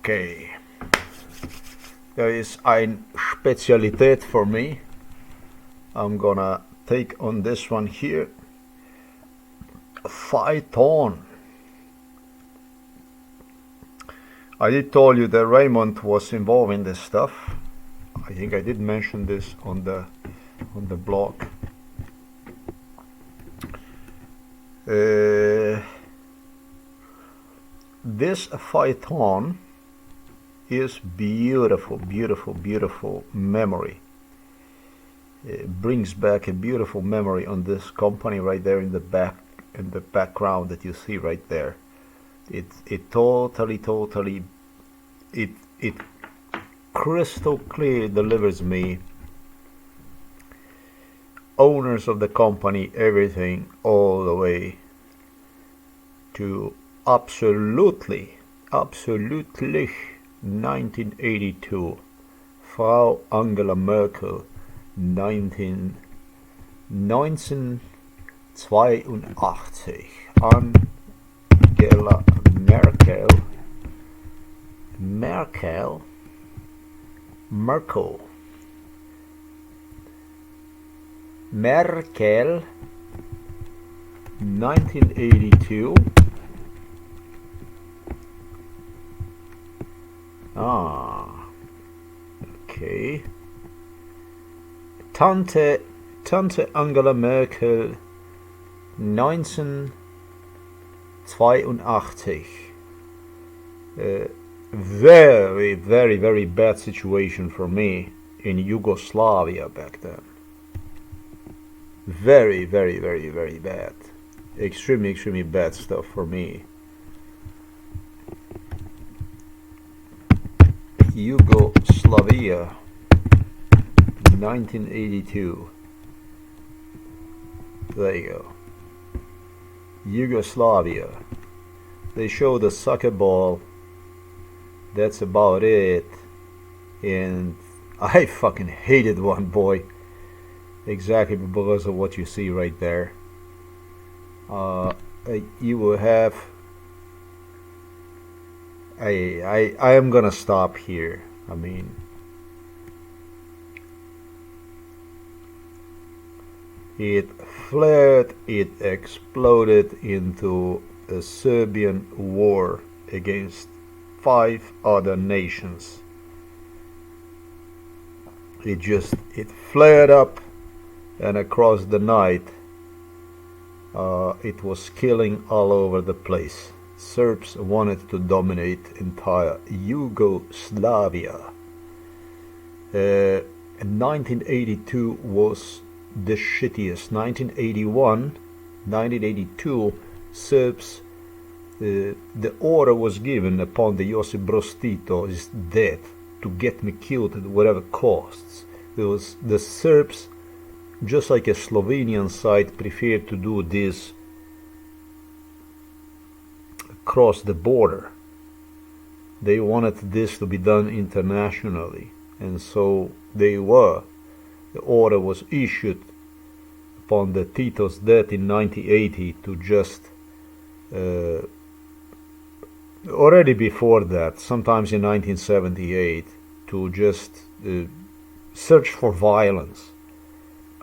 Okay. There is eine Spezialität for me. I'm gonna take on this one here. Phaeton. I did tell you that Raymond was involved in this stuff. I think I did mention this on the blog. This Phaeton is beautiful memory. It brings back a beautiful memory on this company right there in the background that you see right there. It totally it crystal clear delivers me owners of the company, everything, all the way to absolutely 1982. Frau Angela Merkel, 1982. Angela Merkel, 1982. Okay. Tante Angela Merkel, 1982. Very bad situation for me in Yugoslavia back then. Very bad. Extremely bad stuff for me. Yugoslavia, 1982. There you go. Yugoslavia. They show the soccer ball. That's about it. And I fucking hated one, boy. Exactly because of what you see right there. You will have. I am gonna stop here. I mean, it flared, it exploded into a Serbian war against 5 other nations. It flared up, and across the night it was killing all over the place. Serbs wanted to dominate entire Yugoslavia. 1982 was the shittiest. 1982, Serbs, the order was given upon the Josip Broz Tito's death to get me killed at whatever costs. It was the Serbs, just like a Slovenian side, preferred to do this across the border. They wanted this to be done internationally, and so the order was issued upon the Tito's death in 1980 to just already before that, sometimes in 1978, to just search for violence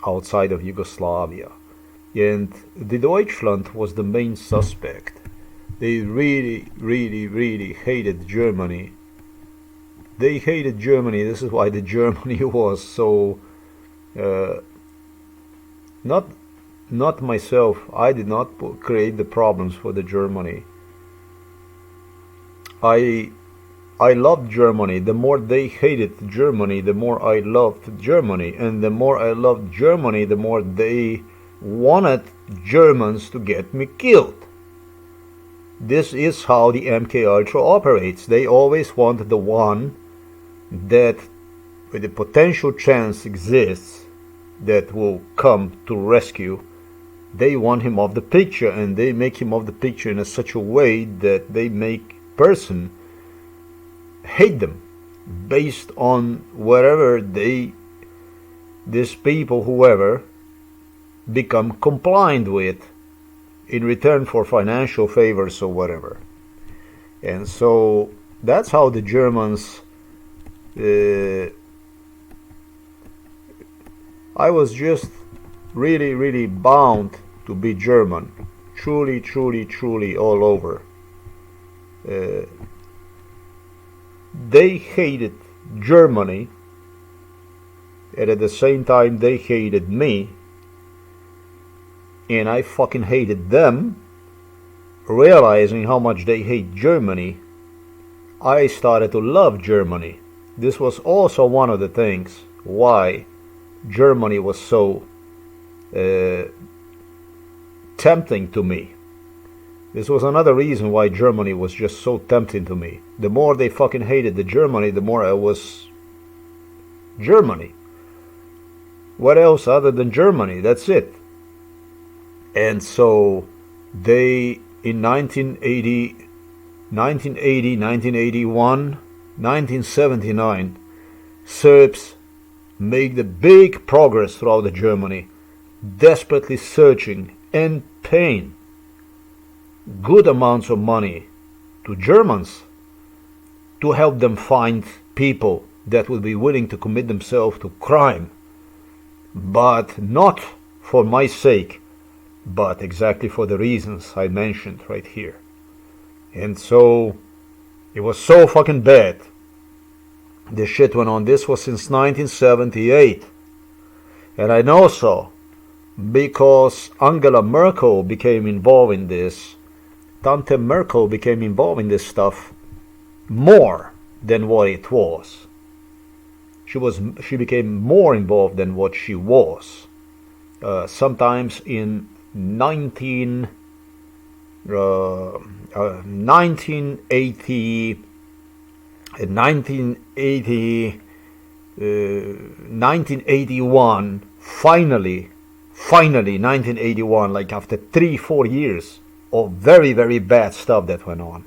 outside of Yugoslavia. And the Deutschland was the main suspect. They really hated Germany. They hated Germany. This is why the Germany was so not myself. I did not create the problems for the Germany. I loved Germany. The more they hated Germany, the more I loved Germany, and the more I loved Germany, the more they wanted Germans to get me killed. This is how the MK Ultra operates. They always want the one that, with a potential chance exists, that will come to rescue. They want him off the picture, and they make him off the picture in such a way that they make person hate them based on whatever these people, whoever, become compliant with in return for financial favors or whatever. And so That's how the Germans. I was just really, really bound to be German. Truly, truly, truly all over. They hated Germany, and at the same time they hated me, and I fucking hated them. Realizing how much they hate Germany, I started to love Germany. This was also one of the things why Germany was so tempting to me. This was another reason why Germany was just so tempting to me. The more they fucking hated the Germany, the more I was Germany. What else other than Germany? That's it. And so they, in 1980, 1981, 1979, Serbs make the big progress throughout the Germany, desperately searching and paying good amounts of money to Germans to help them find people that would be willing to commit themselves to crime, but not for my sake, but exactly for the reasons I mentioned right here. And so it was so fucking bad. This shit went on. This was since 1978. And I know so because Angela Merkel became involved in this. Tante Merkel became involved in this stuff more than what it was. She became more involved than what she was. Sometimes in 1980, 1981, finally 1981, like after 3-4 years of very, very bad stuff that went on.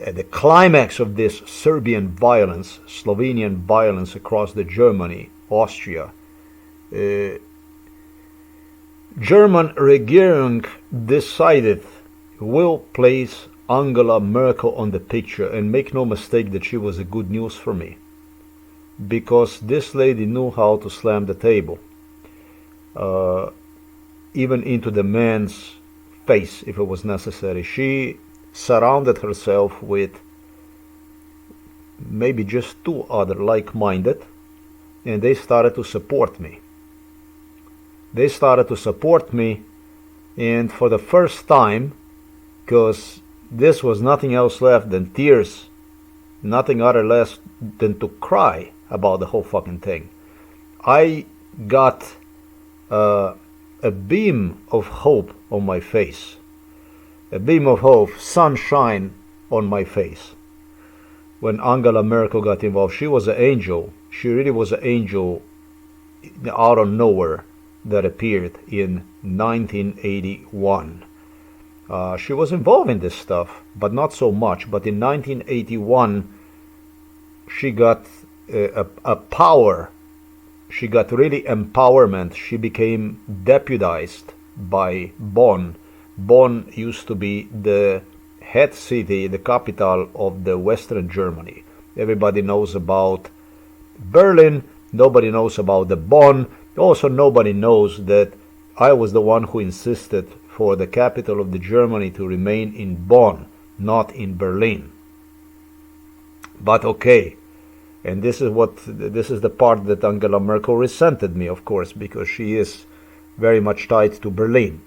At the climax of this Serbian violence, Slovenian violence across the Germany, Austria, German Regierung decided we'll place Angela Merkel on the picture, and make no mistake that she was a good news for me, because this lady knew how to slam the table, even into the man's face if it was necessary. She surrounded herself with maybe just 2 other like-minded, and they started to support me. They started to support me, and for the first time, because this was nothing else left than tears, nothing other less than to cry about the whole fucking thing, I got a beam of hope on my face. A beam of hope, sunshine on my face. When Angela Merkel got involved, she was an angel. She really was an angel out of nowhere that appeared in 1981. She was involved in this stuff, but not so much. But in 1981, she got a power. She got really empowerment. She became deputized by Bonn. Bonn used to be the head city, the capital of the Western Germany. Everybody knows about Berlin. Nobody knows about the Bonn. Also, nobody knows that I was the one who insisted for the capital of the Germany to remain in Bonn, not in Berlin. But okay, and this is the part that Angela Merkel resented me, of course, because she is very much tied to Berlin.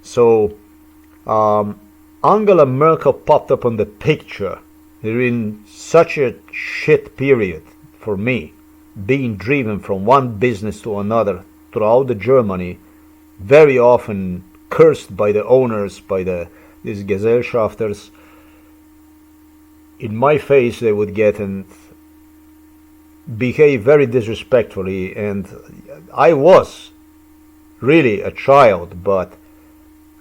So Angela Merkel popped up on the picture during such a shit period for me, being driven from one business to another throughout the Germany, very often cursed by the owners, by these Gesellschafters. In my face they would get and behave very disrespectfully, and I was really a child, but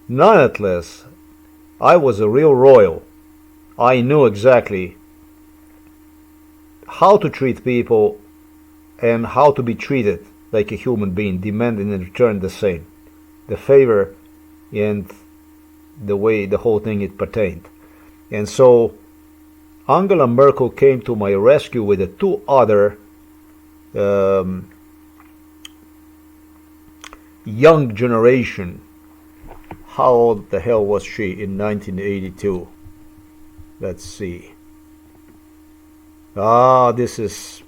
nonetheless I was a real royal. I knew exactly how to treat people and how to be treated like a human being, demanding in return the same, the favor and the way the whole thing it pertained. And so Angela Merkel came to my rescue with the two other young generation. How old the hell was she in 1982? Let's see. Ah, this is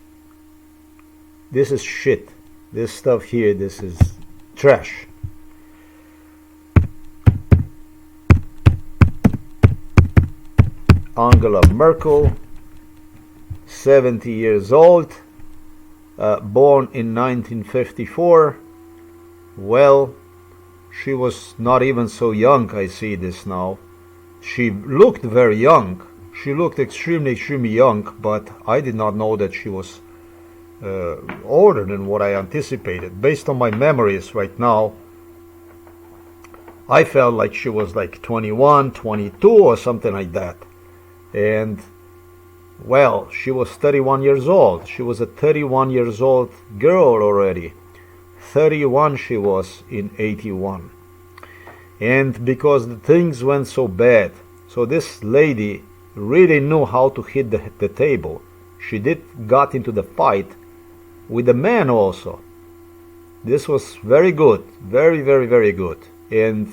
shit. This stuff here, this is trash. Angela Merkel, 70 years old, born in 1954. Well, she was not even so young. I see this now. She looked very young. She looked extremely young, but I did not know that she was older than what I anticipated. Based on my memories right now, I felt like she was like 21, 22 or something like that. And well, she was 31 years old. She was a 31 years old girl already. 31 she was in 81. And because the things went so bad, so this lady really knew how to hit the table. She got into the fight with the man also. This was very good, very good. And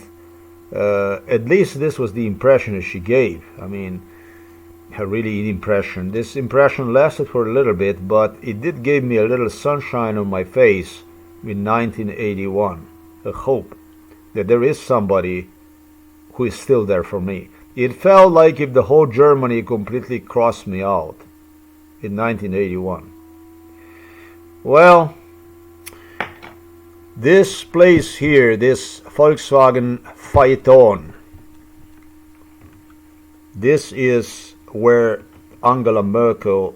at least this was the impression that she gave. I mean, her really impression. This impression lasted for a little bit, but it did give me a little sunshine on my face in 1981. A hope that there is somebody who is still there for me. It felt like if the whole Germany completely crossed me out in 1981. Well, this place here, this Volkswagen Phaeton, this is where Angela Merkel,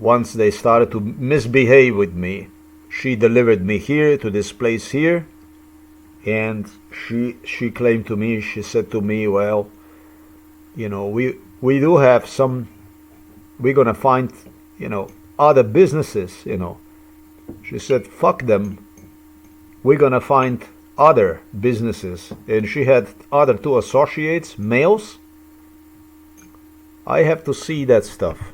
once they started to misbehave with me, she delivered me here to this place here, and she claimed to me, she said to me, well, you know, we do have some, we're gonna find, you know, other businesses, you know. She said, fuck them, we're gonna find other businesses. And she had other two associates, males. I have to see that stuff.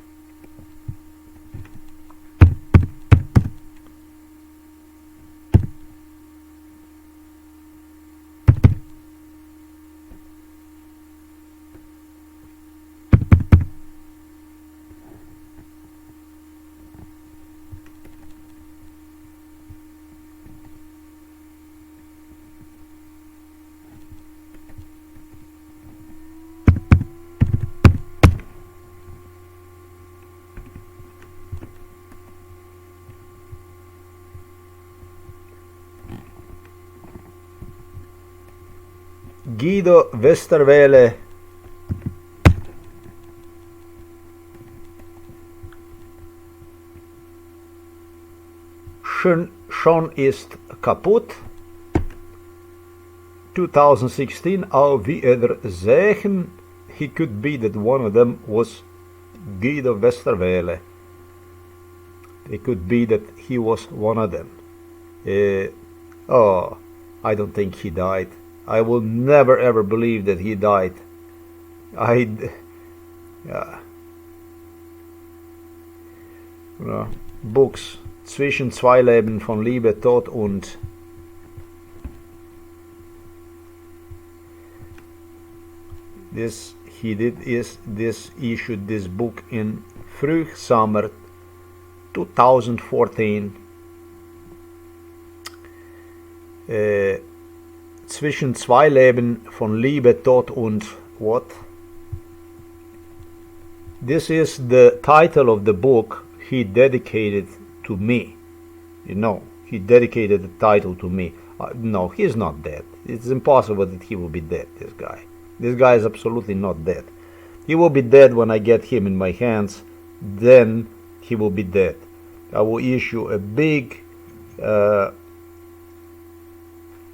Guido Westerwelle, schon ist kaputt. 2016, auf Wiedersehen. He could be that one of them was Guido Westerwelle. It could be that he was one of them. Oh, I don't think he died. I will never ever believe that he died. Books. Zwischen zwei Leben von Liebe, Tod und this he issued this book in Frühsommer 2014. Zwischen zwei Leben von Liebe, Tod und what? This is the title of the book he dedicated to me. You know, he dedicated the title to me. No, he is not dead. It's impossible that he will be dead, this guy. This guy is absolutely not dead. He will be dead when I get him in my hands. Then he will be dead. I will issue a big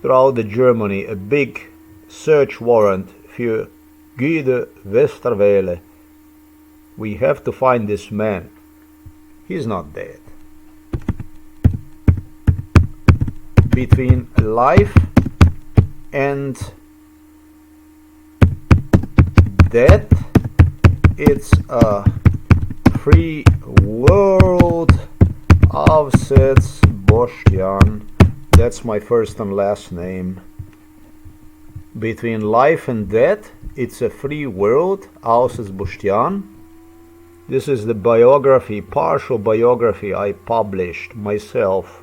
throughout the Germany, a big search warrant for Guido Westerwelle. We have to find this man. He's not dead. Between life and death, it's a free world. Avsets Bostian, that's my first and last name. Between life and death, it's a free world. Avsets Bostian. This is the biography, partial biography I published myself.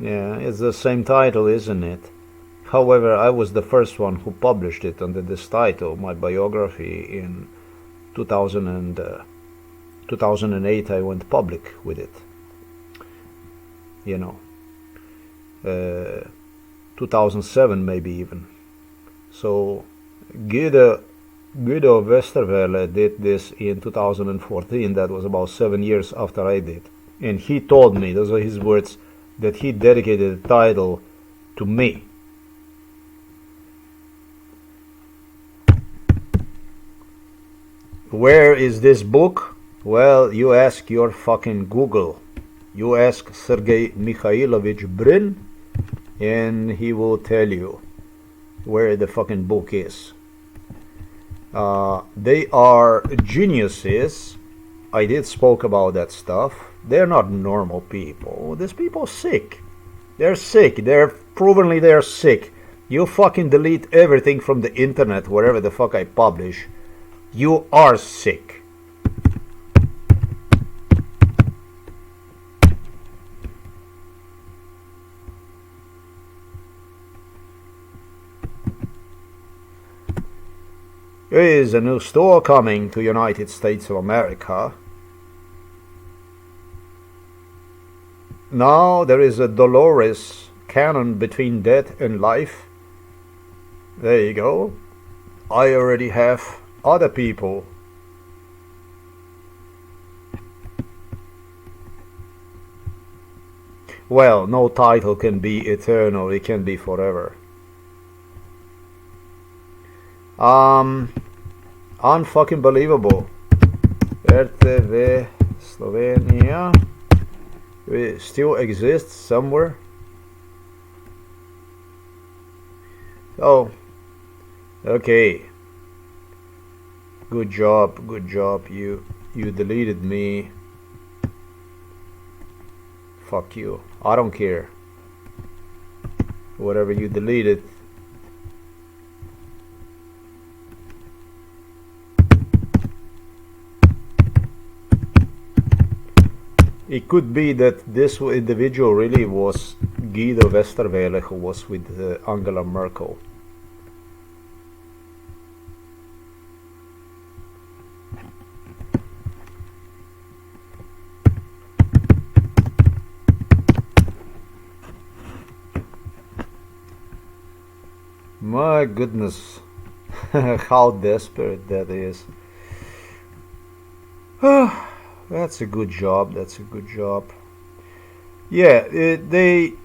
Yeah, it's the same title, isn't it? However, I was the first one who published it under this title, my biography, in 2008 I went public with it. 2007 maybe even. So Guido Westerwelle did this in 2014. That was about 7 years after I did, and he told me, those are his words, that he dedicated the title to me. Where is this book? Well, you ask your fucking Google. You ask Sergei Mikhailovich Brin, and he will tell you where the fucking book is. They are geniuses. I did spoke about that stuff. They're not normal people. These people are sick. They're sick. They're sick. You fucking delete everything from the internet, wherever the fuck I publish. You are sick. There is a new store coming to United States of America. Now there is a Dolores canon between death and life. There you go. I already have other people. Well, no title can be eternal, it can be forever. Unfucking believable. RTV Slovenia. It still exists somewhere. Oh, okay. Good job. You deleted me. Fuck you. I don't care. Whatever you deleted. It could be that this individual really was Guido Westerwelle, who was with Angela Merkel. My goodness, how desperate that is. That's a good job. Yeah, they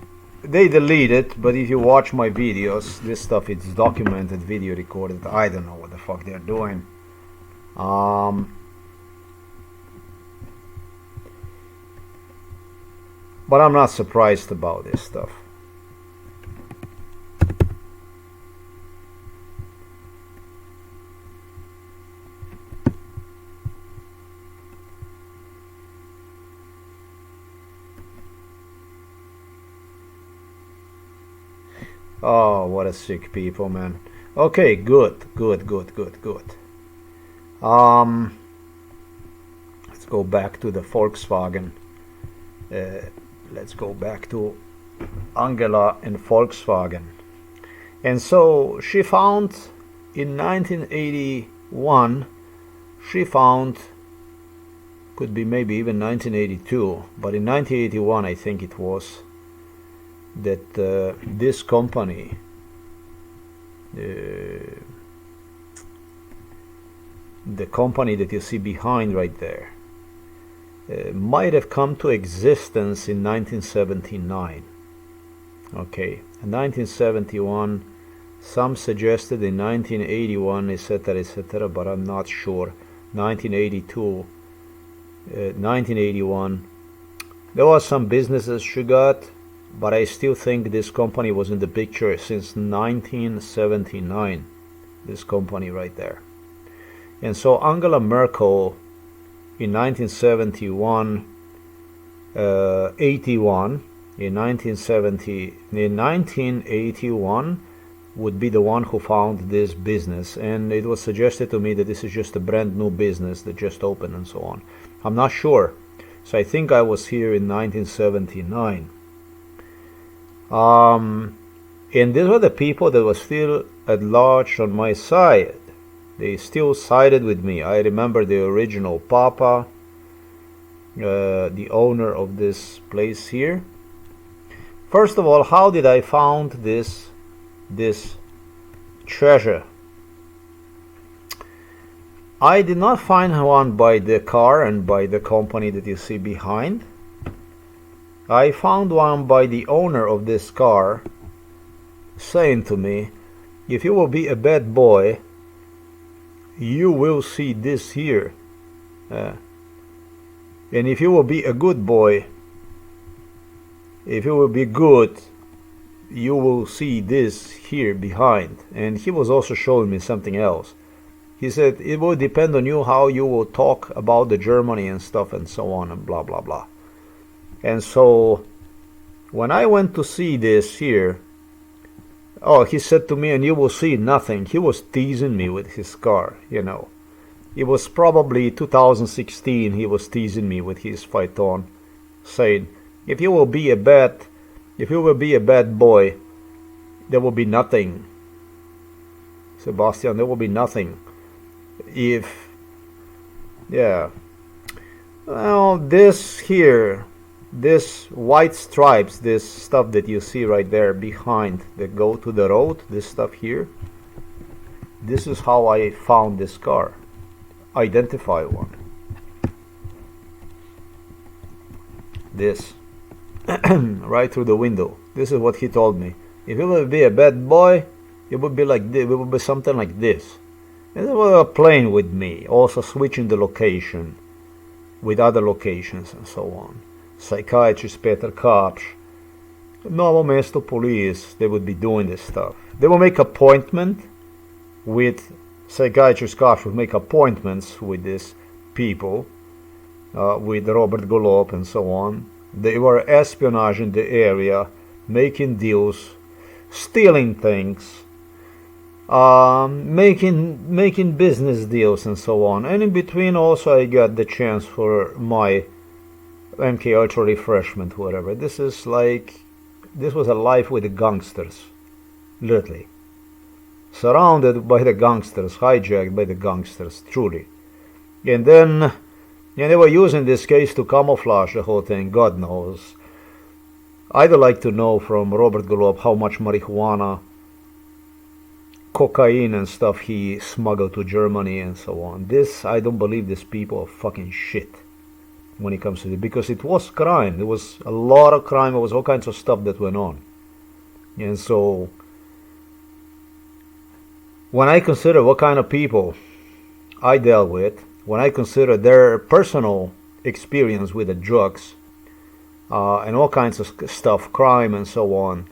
delete it, but if you watch my videos, this stuff is documented, video recorded. I don't know what the fuck they're doing. But I'm not surprised about this stuff. Oh, what a sick people, man. Okay, good. Let's go back to the Volkswagen. Let's go back to Angela and Volkswagen. And so she found in 1981, could be maybe even 1982, but in 1981 I think it was, that this company, the company that you see behind right there, might have come to existence in 1979. Okay, in 1971, some suggested in 1981, etc., but I'm not sure. 1982, 1981, there was some businesses she got, but I still think this company was in the picture since 1979, this company right there. And so Angela Merkel in 1971, 81, in 1981 would be the one who found this business, and it was suggested to me that this is just a brand new business that just opened and so on. I'm not sure, so I think I was here in 1979. And these were the people that were still at large on my side. They still sided with me. I remember the original Papa, the owner of this place here. First of all, how did I found this treasure? I did not find one by the car and by the company that you see behind. I found one by the owner of this car, saying to me, if you will be a bad boy, you will see this here. And if you will be a good boy, if you will be good, you will see this here behind. And he was also showing me something else. He said it will depend on you how you will talk about the Germany and stuff and so on and blah blah blah. And so when I went to see this here, oh, he said to me, and you will see nothing. He was teasing me with his car, you know. It was probably 2016. He was teasing me with his Phaeton, saying, if you will be a bad boy, there will be nothing. Sebastian, there will be nothing. Well, this here, this white stripes, this stuff that you see right there behind that go to the road, this stuff here, this is how I found this car. Identify one. This. Right through the window. This is what he told me. If you will be a bad boy, it would be like this. It would be something like this. And they were playing with me, also switching the location with other locations and so on. Psychiatrist Peter Kapsch, Novo Mesto police, they would be doing this stuff. They will make appointment with psychiatrist Kapsch would make appointments with these people, with Robert Golob and so on. They were espionaging the area, making deals, stealing things, making business deals and so on. And in between also I got the chance for my MK Ultra refreshment, whatever. This was a life with the gangsters, literally. Surrounded by the gangsters, hijacked by the gangsters, truly. And then they were using this case to camouflage the whole thing, God knows. I'd like to know from Robert Golob how much marijuana, cocaine and stuff he smuggled to Germany and so on. I don't believe these people are fucking shit when it comes to it, because it was crime. There was a lot of crime. There was all kinds of stuff that went on. And so when I consider what kind of people I dealt with, when I consider their personal experience with the drugs and all kinds of stuff, crime and so on,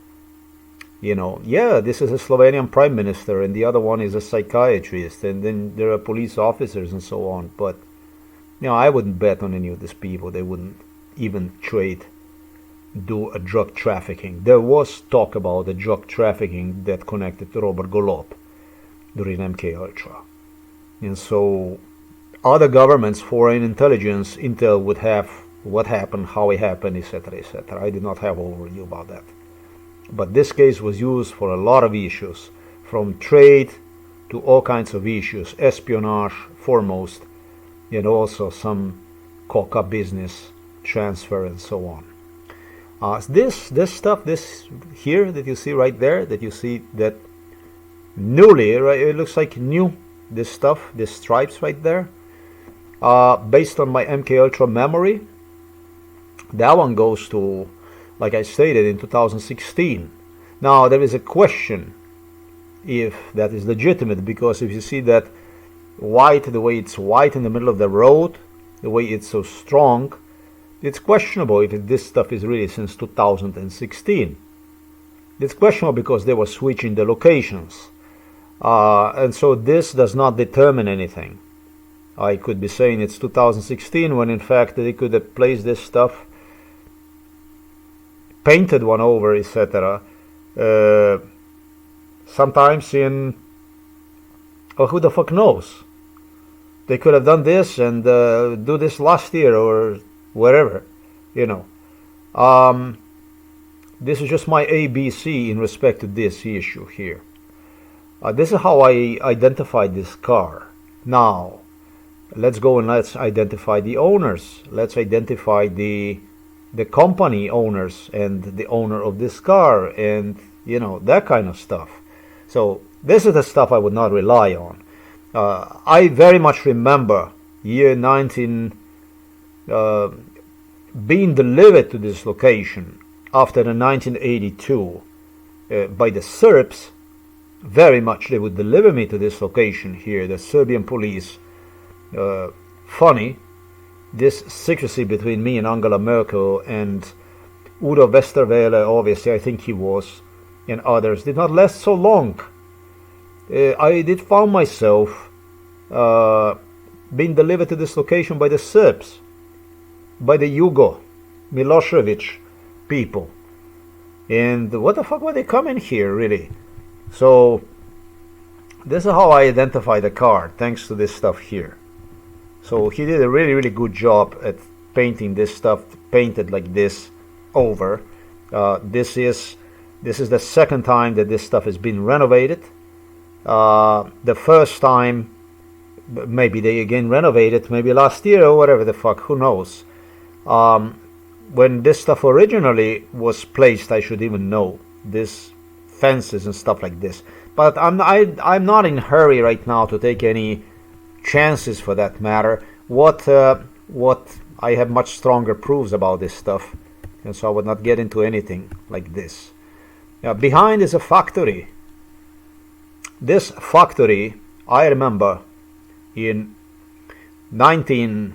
this is a Slovenian prime minister and the other one is a psychiatrist, and then there are police officers and so on. But I wouldn't bet on any of these people. They wouldn't even do a drug trafficking. There was talk about the drug trafficking that connected to Robert Golob during MK Ultra. And so other governments, foreign intelligence, intel would have what happened, how it happened, etc., etc. I did not have overview about that. But this case was used for a lot of issues, from trade to all kinds of issues, espionage foremost, and also some coca business transfer and so on. This stuff, this here that you see right there, that you see that newly, right, it looks like new, this stuff, these stripes right there, based on my MK Ultra memory, that one goes to, like I stated, in 2016. Now there is a question if that is legitimate, because if you see that white, the way it's white in the middle of the road, the way it's so strong, it's questionable if this stuff is really since 2016. It's questionable because they were switching the locations. And so this does not determine anything. I could be saying it's 2016 when in fact they could have placed this stuff, painted one over, etc. Sometimes in, oh, who the fuck knows? They could have done this and do this last year or wherever, you know. This is just my ABC in respect to this issue here. This is how I identified this car. Now, let's go and let's identify the owners. Let's identify the company owners and the owner of this car and, you know, that kind of stuff. So this is the stuff I would not rely on. I very much remember year 19 being delivered to this location after the 1982 by the Serbs. Very much they would deliver me to this location here, the Serbian police. Funny, this secrecy between me and Angela Merkel and Udo Westerwelle, obviously I think he was, and others, did not last so long. I did find myself being delivered to this location by the Serbs, by the Yugo Milosevic people. And what the fuck were they coming here, really? So this is how I identify the car, thanks to this stuff here. So he did a really, really good job at painting this stuff, painted like this over. This is the second time that this stuff has been renovated. The first time, maybe they again renovated, maybe last year or whatever the fuck, who knows. When this stuff originally was placed, I should even know this fences and stuff like this. But I'm not in a hurry right now to take any chances for that matter. What I have much stronger proofs about this stuff, and so I would not get into anything like this. Behind is a factory. This factory, I remember in 19,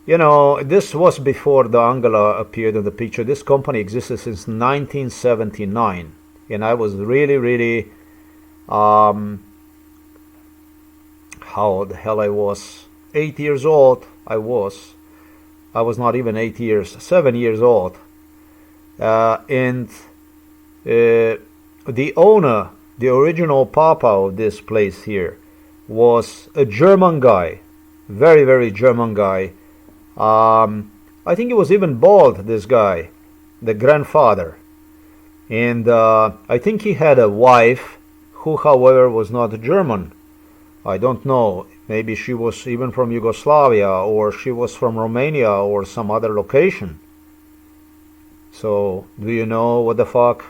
you know, this was before the Angela appeared in the picture. This company existed since 1979, and I was really, really, how the hell I was? 8 years old. I was not even 8 years, 7 years old, and the owner, the original papa of this place here, was a German guy, very, very German guy. I think he was even bald, this guy, the grandfather. And I think he had a wife who, however, was not German. I don't know. Maybe she was even from Yugoslavia, or she was from Romania or some other location. So, do you know what the fuck?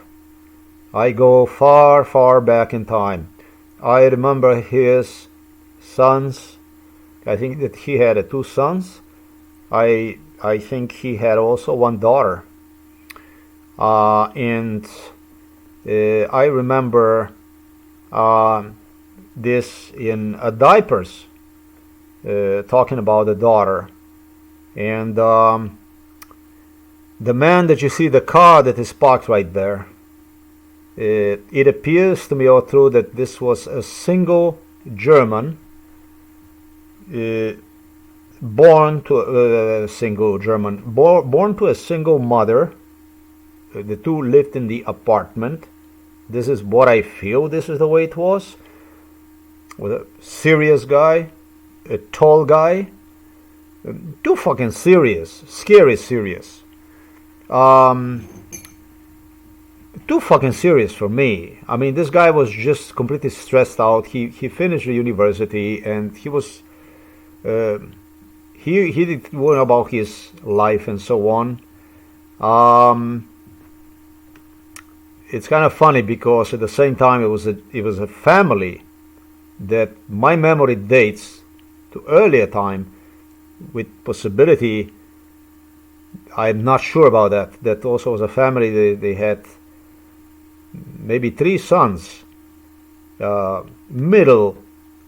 I go far, far back in time. I remember his sons. I think that he had two sons. I think he had also one daughter. And I remember this in diapers, talking about the daughter. And the man that you see, the car that is parked right there, it appears to me all through that this was a single German, born to a single German, born to a single mother. The two lived in the apartment. This is what I feel. This is the way it was. With a serious guy, a tall guy, too fucking serious, scary serious. Too fucking serious for me. I mean, this guy was just completely stressed out. He finished the university and he was he did worry about his life and so on. It's kind of funny because at the same time it was a family that my memory dates to earlier time, with possibility, I'm not sure about that. That also was a family. They had maybe 3 sons, middle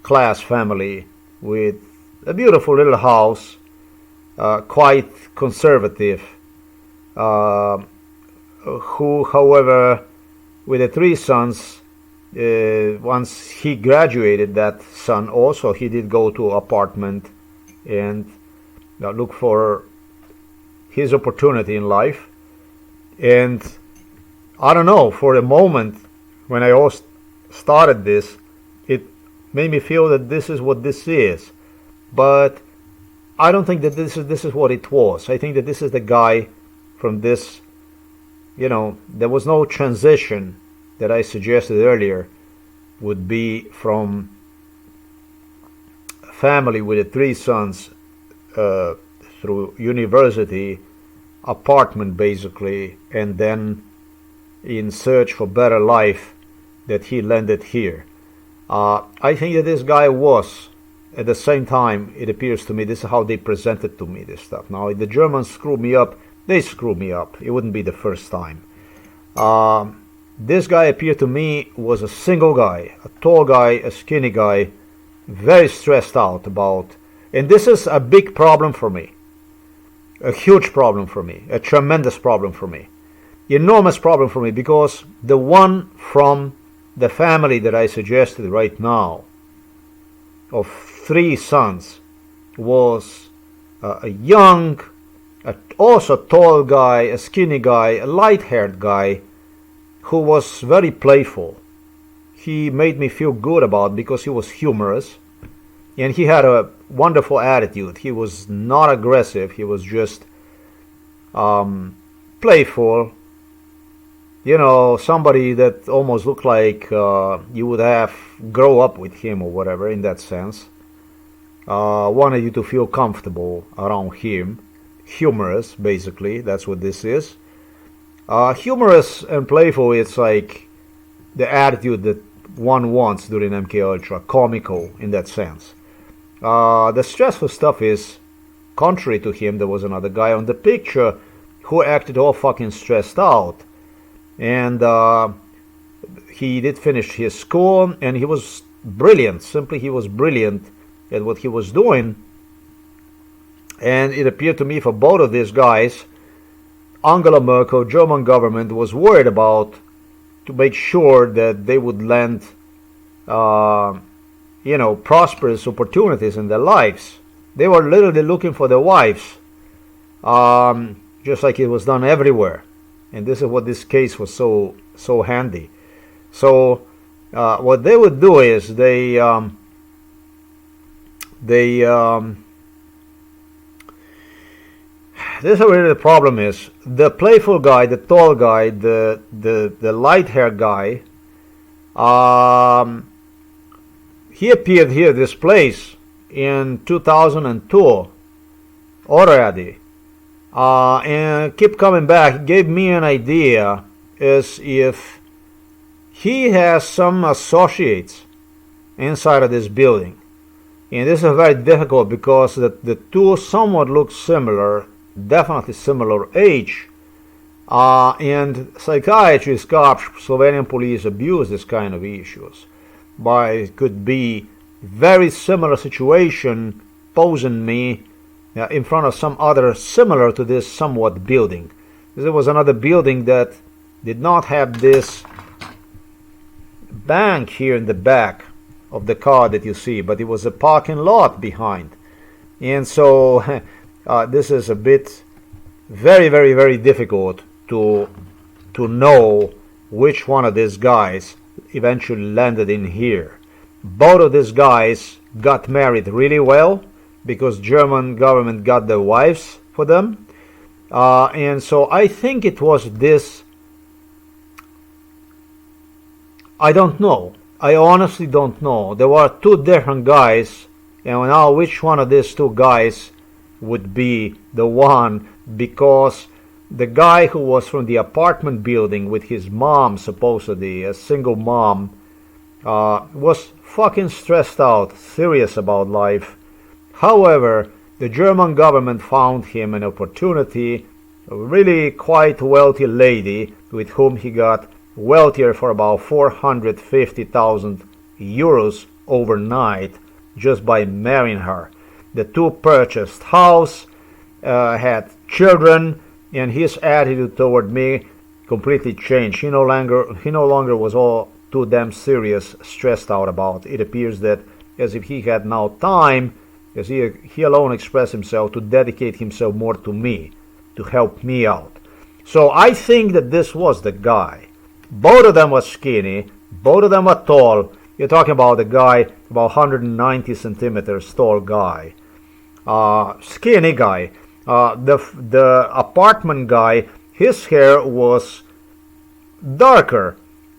class family with a beautiful little house, quite conservative, who, however, with the 3 sons, once he graduated, that son also, he did go to apartment and look for his opportunity in life. And I don't know, for a moment when I started this, it made me feel that this is what this is. But I don't think that this is what it was. I think that this is the guy from this, there was no transition that I suggested earlier would be from family with the 3 sons through university, apartment basically, and then in search for better life that he landed here. I think that this guy was, at the same time, it appears to me, this is how they presented to me this stuff. Now, if the Germans screw me up, they screw me up. It wouldn't be the first time. This guy appeared to me was a single guy, a tall guy, a skinny guy, very stressed out about, and this is a big problem for me, a huge problem for me, a tremendous problem for me, enormous problem for me, because the one from the family that I suggested right now, of 3 sons, was a young, also tall guy, a skinny guy, a light-haired guy, who was very playful. He made me feel good about because he was humorous, and he had a wonderful attitude. He was not aggressive. He was just playful. Somebody that almost looked like you would have grow up with him or whatever, in that sense. Wanted you to feel comfortable around him. Humorous, basically. That's what this is. Humorous and playful, it's like the attitude that one wants during MK Ultra. Comical, in that sense. The stressful stuff is, contrary to him, there was another guy on the picture who acted all fucking stressed out. And he did finish his school, and he was brilliant. Simply, he was brilliant at what he was doing. And it appeared to me for both of these guys, Angela Merkel, German government, was worried about to make sure that they would land, prosperous opportunities in their lives. They were literally looking for their wives, just like it was done everywhere. And this is what this case was so handy. So what they would do is this is where the problem is. The playful guy, the tall guy, the light-haired guy, he appeared here, this place, in 2002 already. And keep coming back. It gave me an idea as if he has some associates inside of this building. And this is very difficult because the two somewhat look similar, definitely similar age. And psychiatrists, cops, Slovenian police abuse this kind of issues. But it could be very similar situation posing me in front of some other similar to this somewhat building. There was another building that did not have this bank here in the back of the car that you see, but it was a parking lot behind. And so this is a bit very, very, very difficult to know which one of these guys eventually landed in here. Both of these guys got married really well, because German government got their wives for them. And so I think it was this. I don't know. I honestly don't know. There were 2 different guys, and now which one of these 2 guys would be the one, because the guy who was from the apartment building with his mom, supposedly a single mom, was fucking stressed out, serious about life. However, the German government found him an opportunity, a really quite wealthy lady with whom he got wealthier for about 450,000 euros overnight just by marrying her. The 2 purchased house, had children, and his attitude toward me completely changed. He no longer was all too damn serious, stressed out about. It appears that as if he had now time, as he alone expressed himself, to dedicate himself more to me, to help me out. So I think that this was the guy. Both of them were skinny, both of them were tall. You're talking about a guy about 190 centimeters tall guy. Skinny guy. The apartment guy, his hair was darker,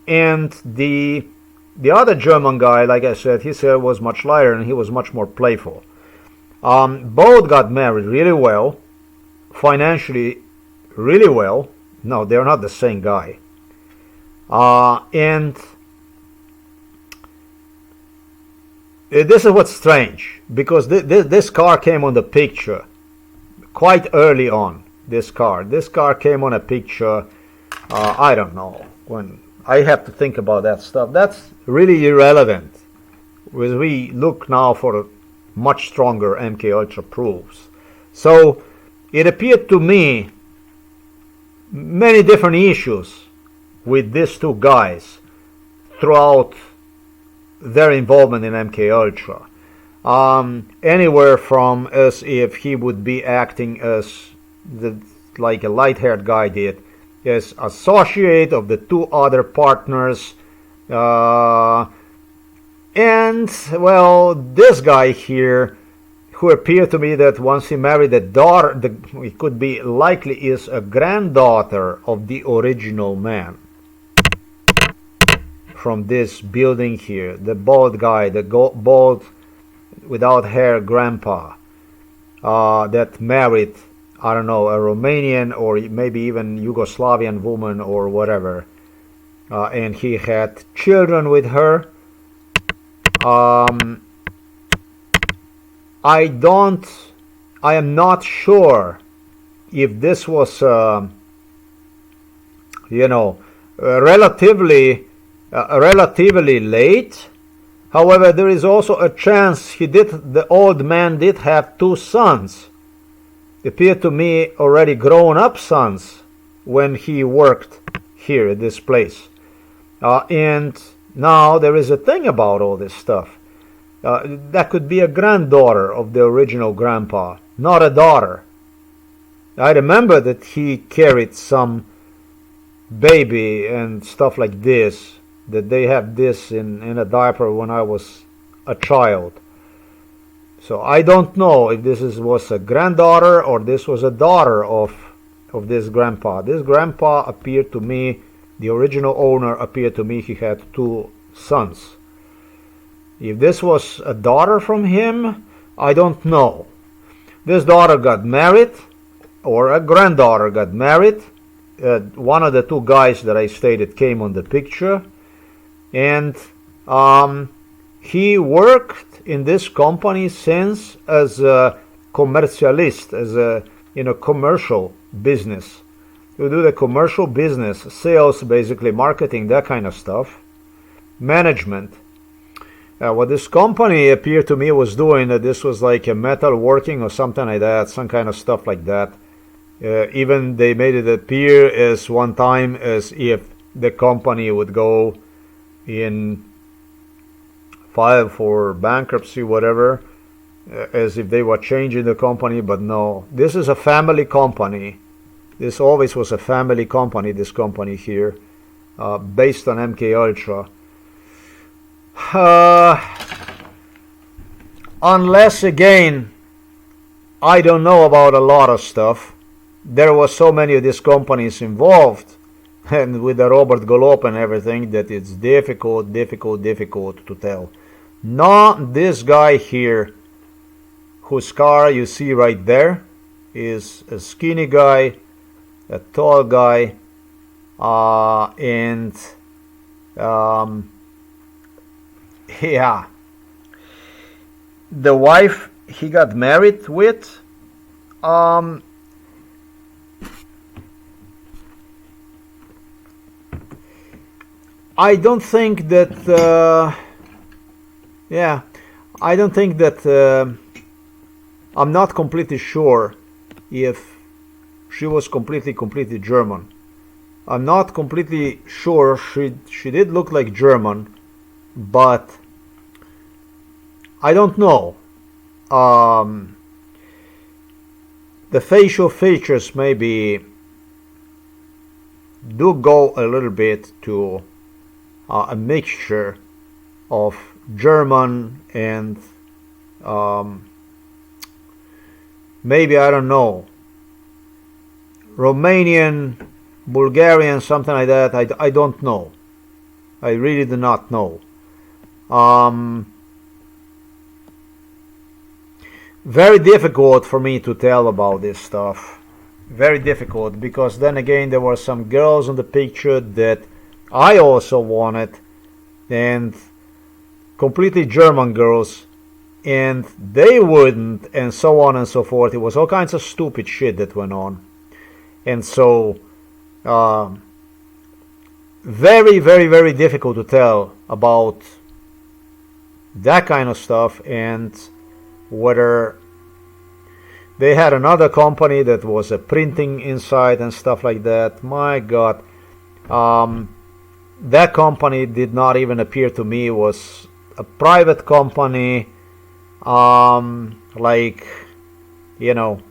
and the other German guy, like I said, his hair was much lighter and he was much more playful. Both got married really well, financially really well. No, they're not the same guy. And this is what's strange, because this car came on the picture quite early on. This car came on a picture, I don't know, when I have to think about that stuff. That's really irrelevant, as we look now for much stronger MK Ultra proofs. So it appeared to me many different issues with these two guys throughout their involvement in MK Ultra. Anywhere from as if he would be acting as like a light-haired guy did, as associate of the two other partners, and well, this guy here, who appeared to me that once he married a daughter, it could be likely is a granddaughter of the original man from this building here. The bald guy, the bald without hair grandpa, that married, I don't know, a Romanian or maybe even Yugoslavian woman or whatever, and he had children with her. I am not sure if this was, relatively late. However, there is also a chance the old man did have two sons. It appeared to me already grown up sons when he worked here at this place. And now there is a thing about all this stuff. That could be a granddaughter of the original grandpa, not a daughter. I remember that he carried some baby and stuff like this, that they have this in a diaper when I was a child. So I don't know if this was a granddaughter or this was a daughter of this grandpa. This grandpa appeared to me, the original owner appeared to me, he had two sons. If this was a daughter from him, I don't know. This daughter got married, or a granddaughter got married. One of the two guys that I stated came on the picture, and he worked in this company since as a commercialist, as a commercial business. You do the commercial business, sales, basically marketing, that kind of stuff, management. What this company appeared to me was doing, this was like a metal working or something like that, some kind of stuff like that. Even they made it appear as one time as if the company would go in file for bankruptcy, whatever, as if they were changing the company, but no. This is a family company. This always was a family company, this company here, based on MK Ultra. Unless, again, I don't know about a lot of stuff. There were so many of these companies involved, and with the Robert Golop and everything, that it's difficult to tell. Not this guy here, whose car you see right there, is a skinny guy, a tall guy, and yeah, the wife he got married with, I don't think that, I don't think that, I'm not completely sure if she was completely German. I'm not completely sure. She did look like German, but I don't know. Um, the facial features maybe do go a little bit to a mixture of German and maybe, I don't know, Romanian, Bulgarian, something like that. I don't know. I really do not know. Very difficult for me to tell about this stuff. Very difficult, because then again there were some girls in the picture that I also wanted, and completely German girls, and they wouldn't, and so on and so forth. It was all kinds of stupid shit that went on. And so very, very, very difficult to tell about that kind of stuff, and whether they had another company that was a printing inside and stuff like that. My God, that company did not even appear to me. It was a private company, like, you know,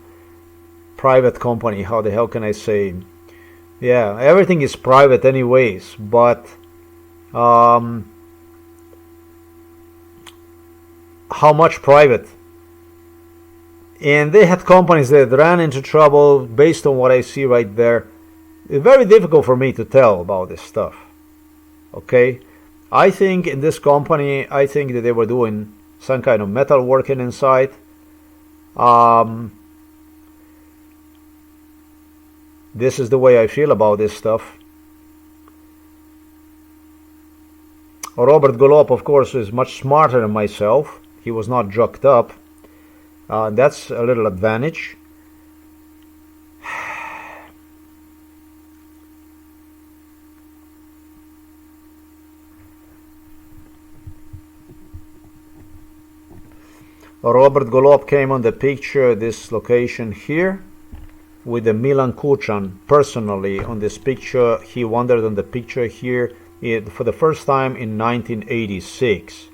private company. How the hell can I say? Yeah, everything is private anyways, but how much private? And they had companies that ran into trouble based on what I see right there. It's very difficult for me to tell about this stuff. Okay? I think in this company, I think that they were doing some kind of metal working inside. This is the way I feel about this stuff. Robert Golop, of course, is much smarter than myself. He was not drugged up. That's a little advantage. Robert Golop came on the picture, this location here, with the Milan Kuchan personally on this picture. He wandered on the picture here for the first time in 1986.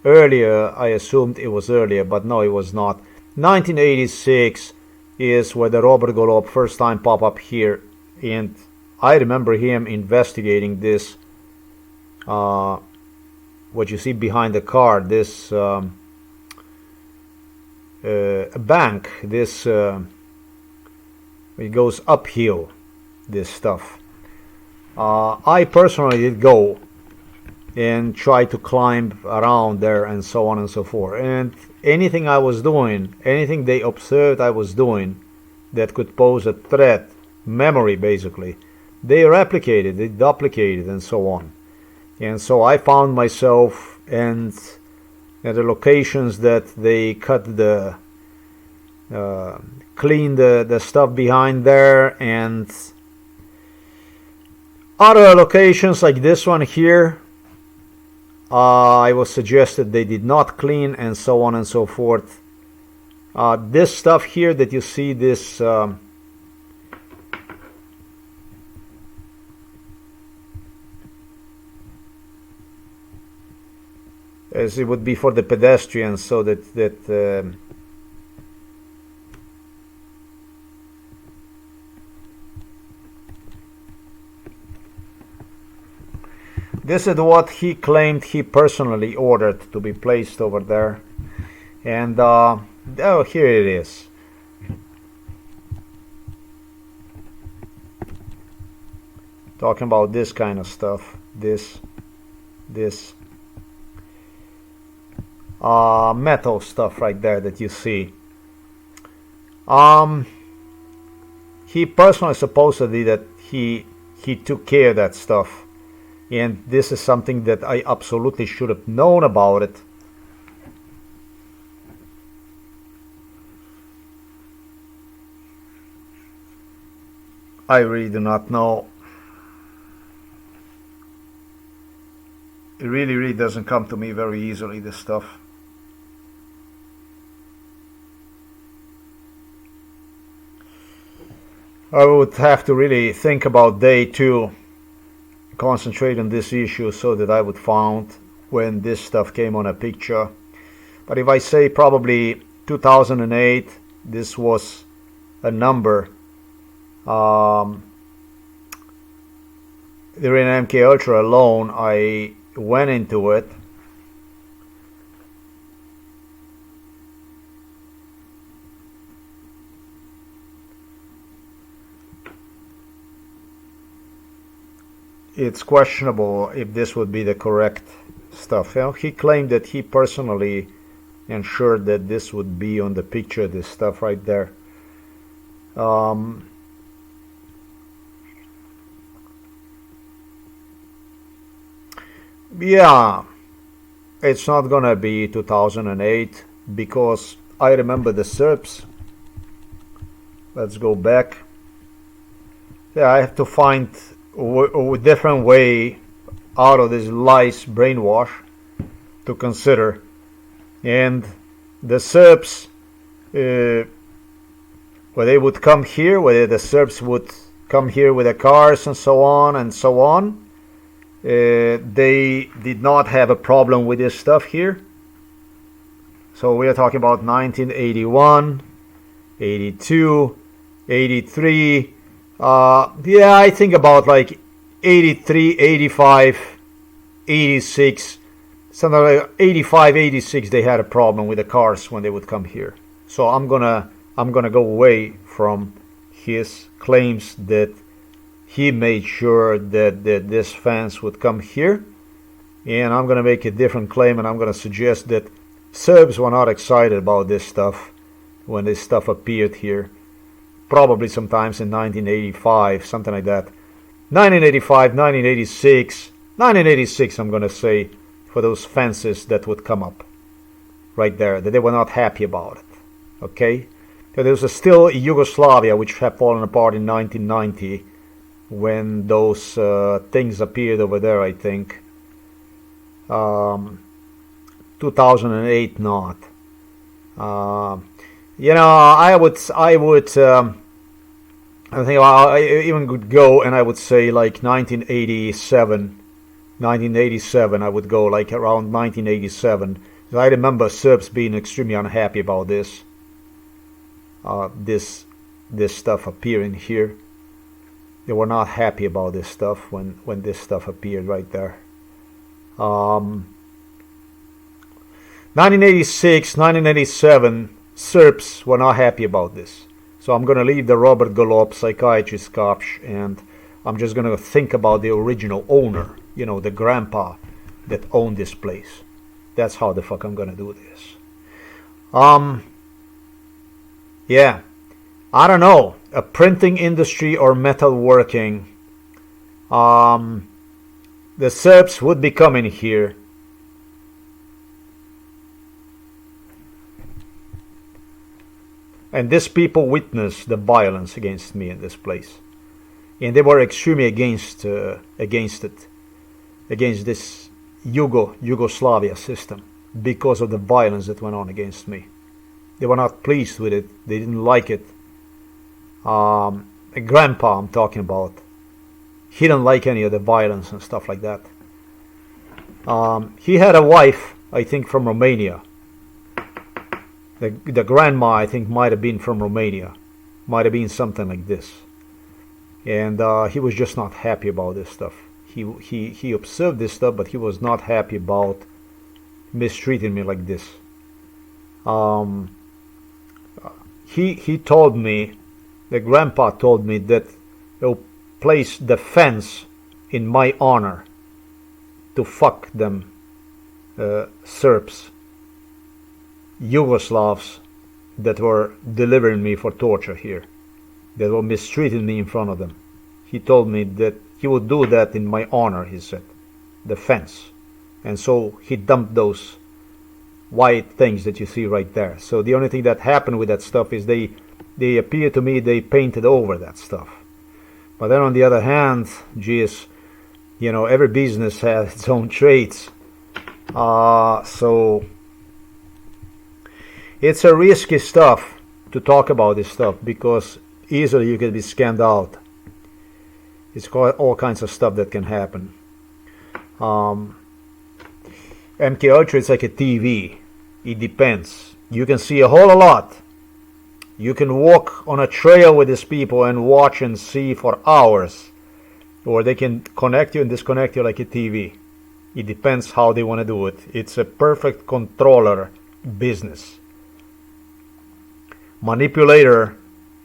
Earlier, I assumed it was earlier, but no, it was not. 1986 is where the Robert Golop first time pop up here, and I remember him investigating this, what you see behind the car, this bank, this it goes uphill, this stuff. I personally did go and try to climb around there and so on and so forth, and anything I was doing, anything they observed I was doing that could pose a threat, memory basically, they replicated, they duplicated, and so on. And so I found myself and at the locations that they cut the clean the stuff behind there, and other locations like this one here, I was suggested they did not clean, and so on and so forth. This stuff here that you see, this as it would be for the pedestrians, so that this is what he claimed he personally ordered to be placed over there. And oh, here it is. Talking about this kind of stuff, this metal stuff right there that you see. He personally supposedly that he took care of that stuff, and this is something that I absolutely should have known about it. I really do not know. It really doesn't come to me very easily, this stuff. I would have to really think about day two, concentrate on this issue so that I would found when this stuff came on a picture. But if I say probably 2008, this was a number. During MK Ultra alone, I went into it. It's questionable if this would be the correct stuff. You know, he claimed that he personally ensured that this would be on the picture, this stuff right there. Yeah, it's not gonna be 2008 because I remember the Serbs. Let's go back. Yeah, I have to find a different way out of this lies brainwash to consider. And the Serbs, where they would come here, where the Serbs would come here with the cars and so on and so on, they did not have a problem with this stuff here. So we are talking about 1981, 82, 83. Yeah, I think about like 83, 85, 86, something like 85, 86. They had a problem with the cars when they would come here. So I'm gonna go away from his claims that he made sure that this fans would come here, and I'm gonna make a different claim, and I'm gonna suggest that Serbs were not excited about this stuff when this stuff appeared here. Probably sometimes in 1985, something like that. 1985, 1986, 1986 I'm going to say, for those fences that would come up right there, that they were not happy about it. Okay? So there was still Yugoslavia, which had fallen apart in 1990 when those things appeared over there, I think. 2008 not. You know, I think I even could go, and I would say like 1987. I would go like around 1987. I remember Serbs being extremely unhappy about this. This stuff appearing here. They were not happy about this stuff when this stuff appeared right there. 1986, 1987, Serbs were not happy about this. So I'm going to leave the Robert Golob psychiatrist couch, and I'm just going to think about the original owner, you know, the grandpa that owned this place. That's how the fuck I'm going to do this. Yeah, I don't know, a printing industry or metalworking. The Serbs would be coming here. And these people witnessed the violence against me in this place, and they were extremely against it, against this Yugoslavia system, because of the violence that went on against me. They were not pleased with it. They didn't like it. A grandpa I'm talking about, he didn't like any of the violence and stuff like that. He had a wife, I think, from Romania. The grandma, I think, might have been from Romania. Might have been something like this. And he was just not happy about this stuff. He observed this stuff, but he was not happy about mistreating me like this. He told me, the grandpa told me that he'll place the fence in my honor to fuck them Serbs, Yugoslavs that were delivering me for torture here, that were mistreating me in front of them. He told me that he would do that in my honor, he said, the fence. And so he dumped those white things that you see right there. So the only thing that happened with that stuff is they appear to me, they painted over that stuff. But then on the other hand, geez, you know, every business has its own traits. So it's a risky stuff to talk about this stuff, because easily you can be scammed out. It's all kinds of stuff that can happen. MK Ultra is like a TV. It depends. You can see a whole lot. You can walk on a trail with these people and watch and see for hours. Or they can connect you and disconnect you like a TV. It depends how they want to do it. It's a perfect controller business. Manipulator,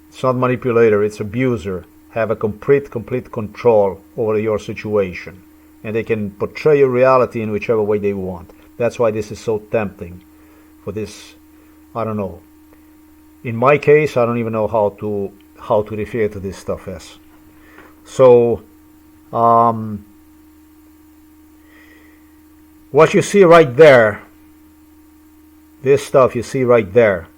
it's not manipulator, it's abuser, have a complete control over your situation. And they can portray your reality in whichever way they want. That's why this is so tempting for this, I don't know. In my case, I don't even know how to refer to this stuff as. So, what you see right there, this stuff you see right there,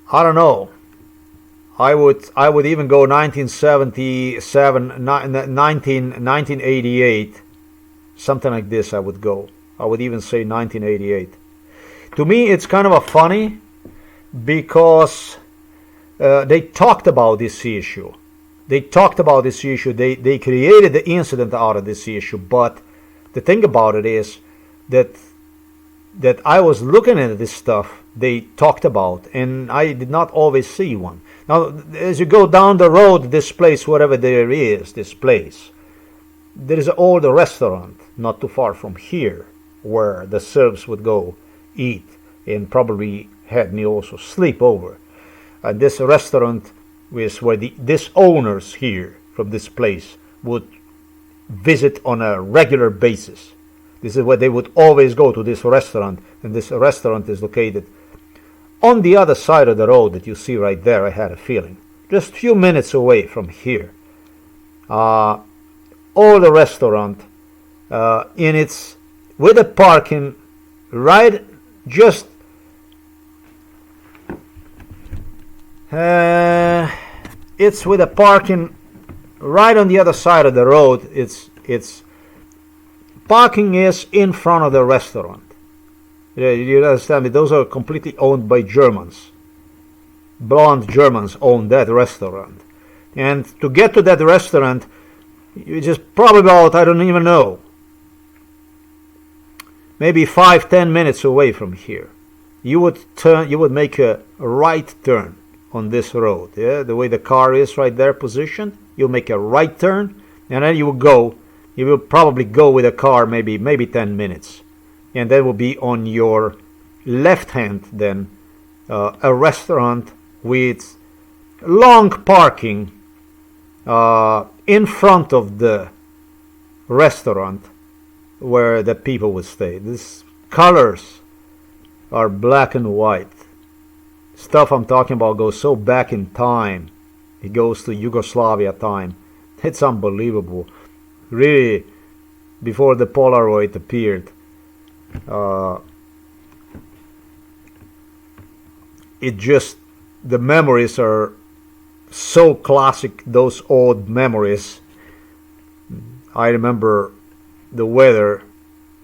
I don't know. I would even go 1977, 1988, something like this. I would go. I would even say 1988. To me, it's kind of a funny because they talked about this issue. They talked about this issue. They created the incident out of this issue. But the thing about it is that I was looking at this stuff they talked about, and I did not always see one. Now, as you go down the road, this place, wherever there is, this place, there is an old restaurant not too far from here where the Serbs would go eat and probably had me also sleep over. And this restaurant is where this owners here from this place would visit on a regular basis. This is where they would always go, to this restaurant, and this restaurant is located on the other side of the road that you see right there. I had a feeling. Just a few minutes away from here. All the restaurant, in its, with a parking right just, it's with a parking right on the other side of the road. It's parking is in front of the restaurant. You understand me? Those are completely owned by Germans. Blonde Germans own that restaurant. And to get to that restaurant, you just probably about, I don't even know, maybe 5-10 minutes away from here. You would make a right turn on this road. Yeah, the way the car is right there positioned, you'll make a right turn, and then you will probably go with a car maybe 10 minutes. And that will be on your left hand then a restaurant with long parking in front of the restaurant where the people would stay. These colors are black and white. Stuff I'm talking about goes so back in time. It goes to Yugoslavia time. It's unbelievable. Really, before the Polaroid appeared, the memories are so classic, those old memories. I remember the weather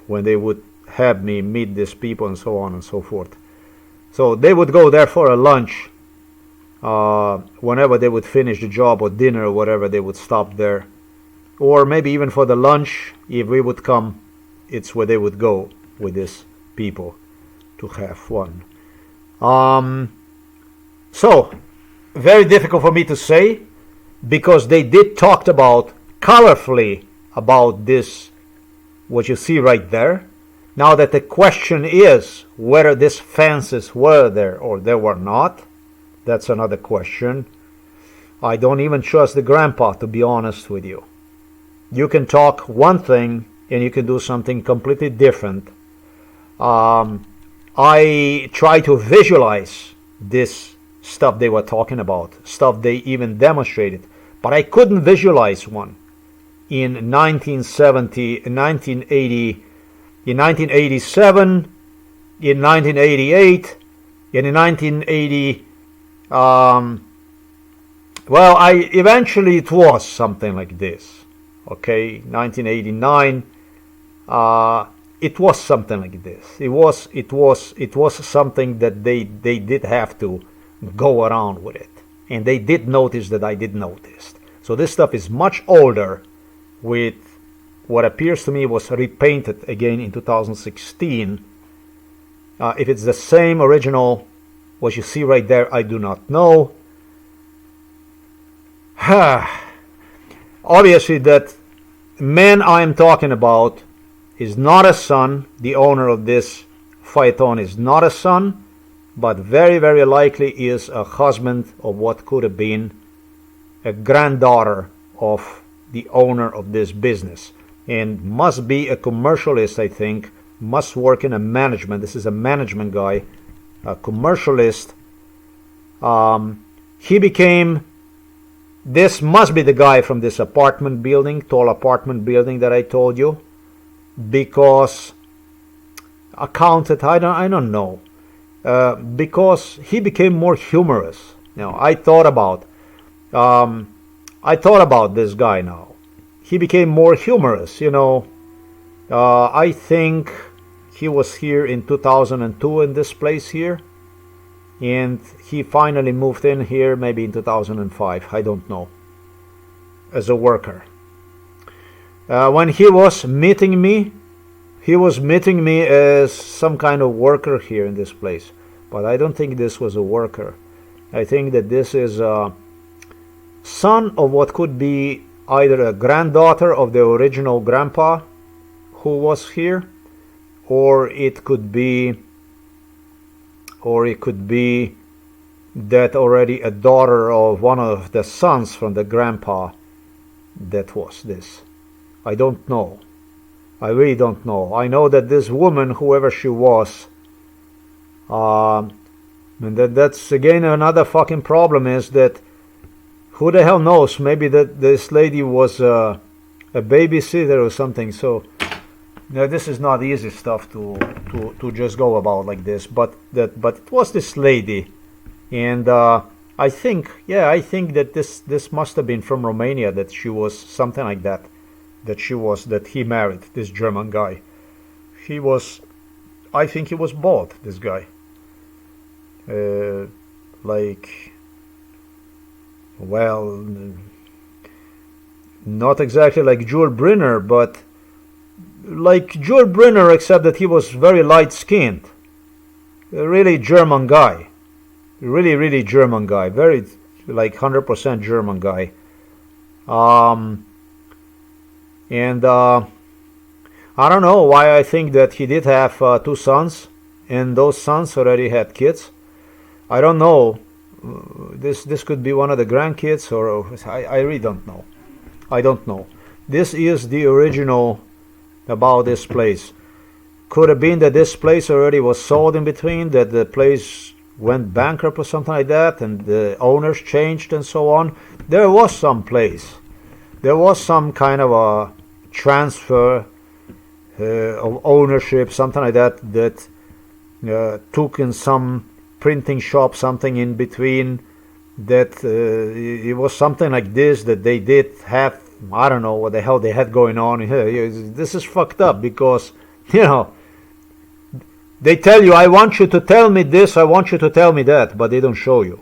when they would have me meet these people and so on and so forth. So they would go there for a lunch. Whenever they would finish the job or dinner or whatever, they would stop there. Or maybe even for the lunch, if we would come, it's where they would go with these people to have fun. So, very difficult for me to say, because they did talk about colorfully about this, what you see right there. Now that the question is whether these fences were there or they were not, that's another question. I don't even trust the grandpa, to be honest with you. You can talk one thing and you can do something completely different. I try to visualize this stuff they were talking about, stuff they even demonstrated, but I couldn't visualize one in 1970, in 1980, in 1987, in 1988, and in 1980. Well, eventually it was something like this. Okay, 1989. it was something like this. It was something that they did have to go around with it, and they did notice that I did notice. So this stuff is much older, with what appears to me was repainted again in 2016. If it's the same original, what you see right there, I do not know. Obviously, that man I am talking about is not a son. The owner of this Phaeton is not a son, but very, very likely is a husband of what could have been a granddaughter of the owner of this business, and must be a commercialist, I think, must work in a management. This is a management guy, a commercialist. This must be the guy from this apartment building, tall apartment building that I told you, because accounted, I don't know, because he became more humorous. Now I thought about this guy now. He became more humorous, I think he was here in 2002 in this place here, and he finally moved in here maybe in 2005, I don't know, as a worker. When he was meeting me as some kind of worker here in this place, but I don't think this was a worker. I think that this is a son of what could be either a granddaughter of the original grandpa who was here, or it could be that already a daughter of one of the sons from the grandpa that was this. I don't know. I really don't know. I know that this woman, whoever she was, and that's again another fucking problem, is that who the hell knows? Maybe that this lady was a babysitter or something. So this is not easy stuff to just go about like this. But it was this lady, and I think that this must have been from Romania. That she was something like that. That he married this German guy. I think he was bald. This guy, well, not exactly like Jules Brynner, but like Jules Brynner, except that he was very light-skinned. A really German guy. Really, really German guy. Very, like 100% German guy. And I don't know why I think that he did have 2 sons, and those sons already had kids. I don't know. This could be one of the grandkids, or I really don't know. I don't know. This is the original about this place. Could have been that this place already was sold in between, that the place went bankrupt or something like that, and the owners changed and so on. There was some place. There was some kind of a transfer of ownership, something like that took in some printing shop, something in between, that it was something like this, that they did have. I don't know what the hell they had going on here. This is fucked up, because they tell you, I want you to tell me this, I want you to tell me that, but they don't show you.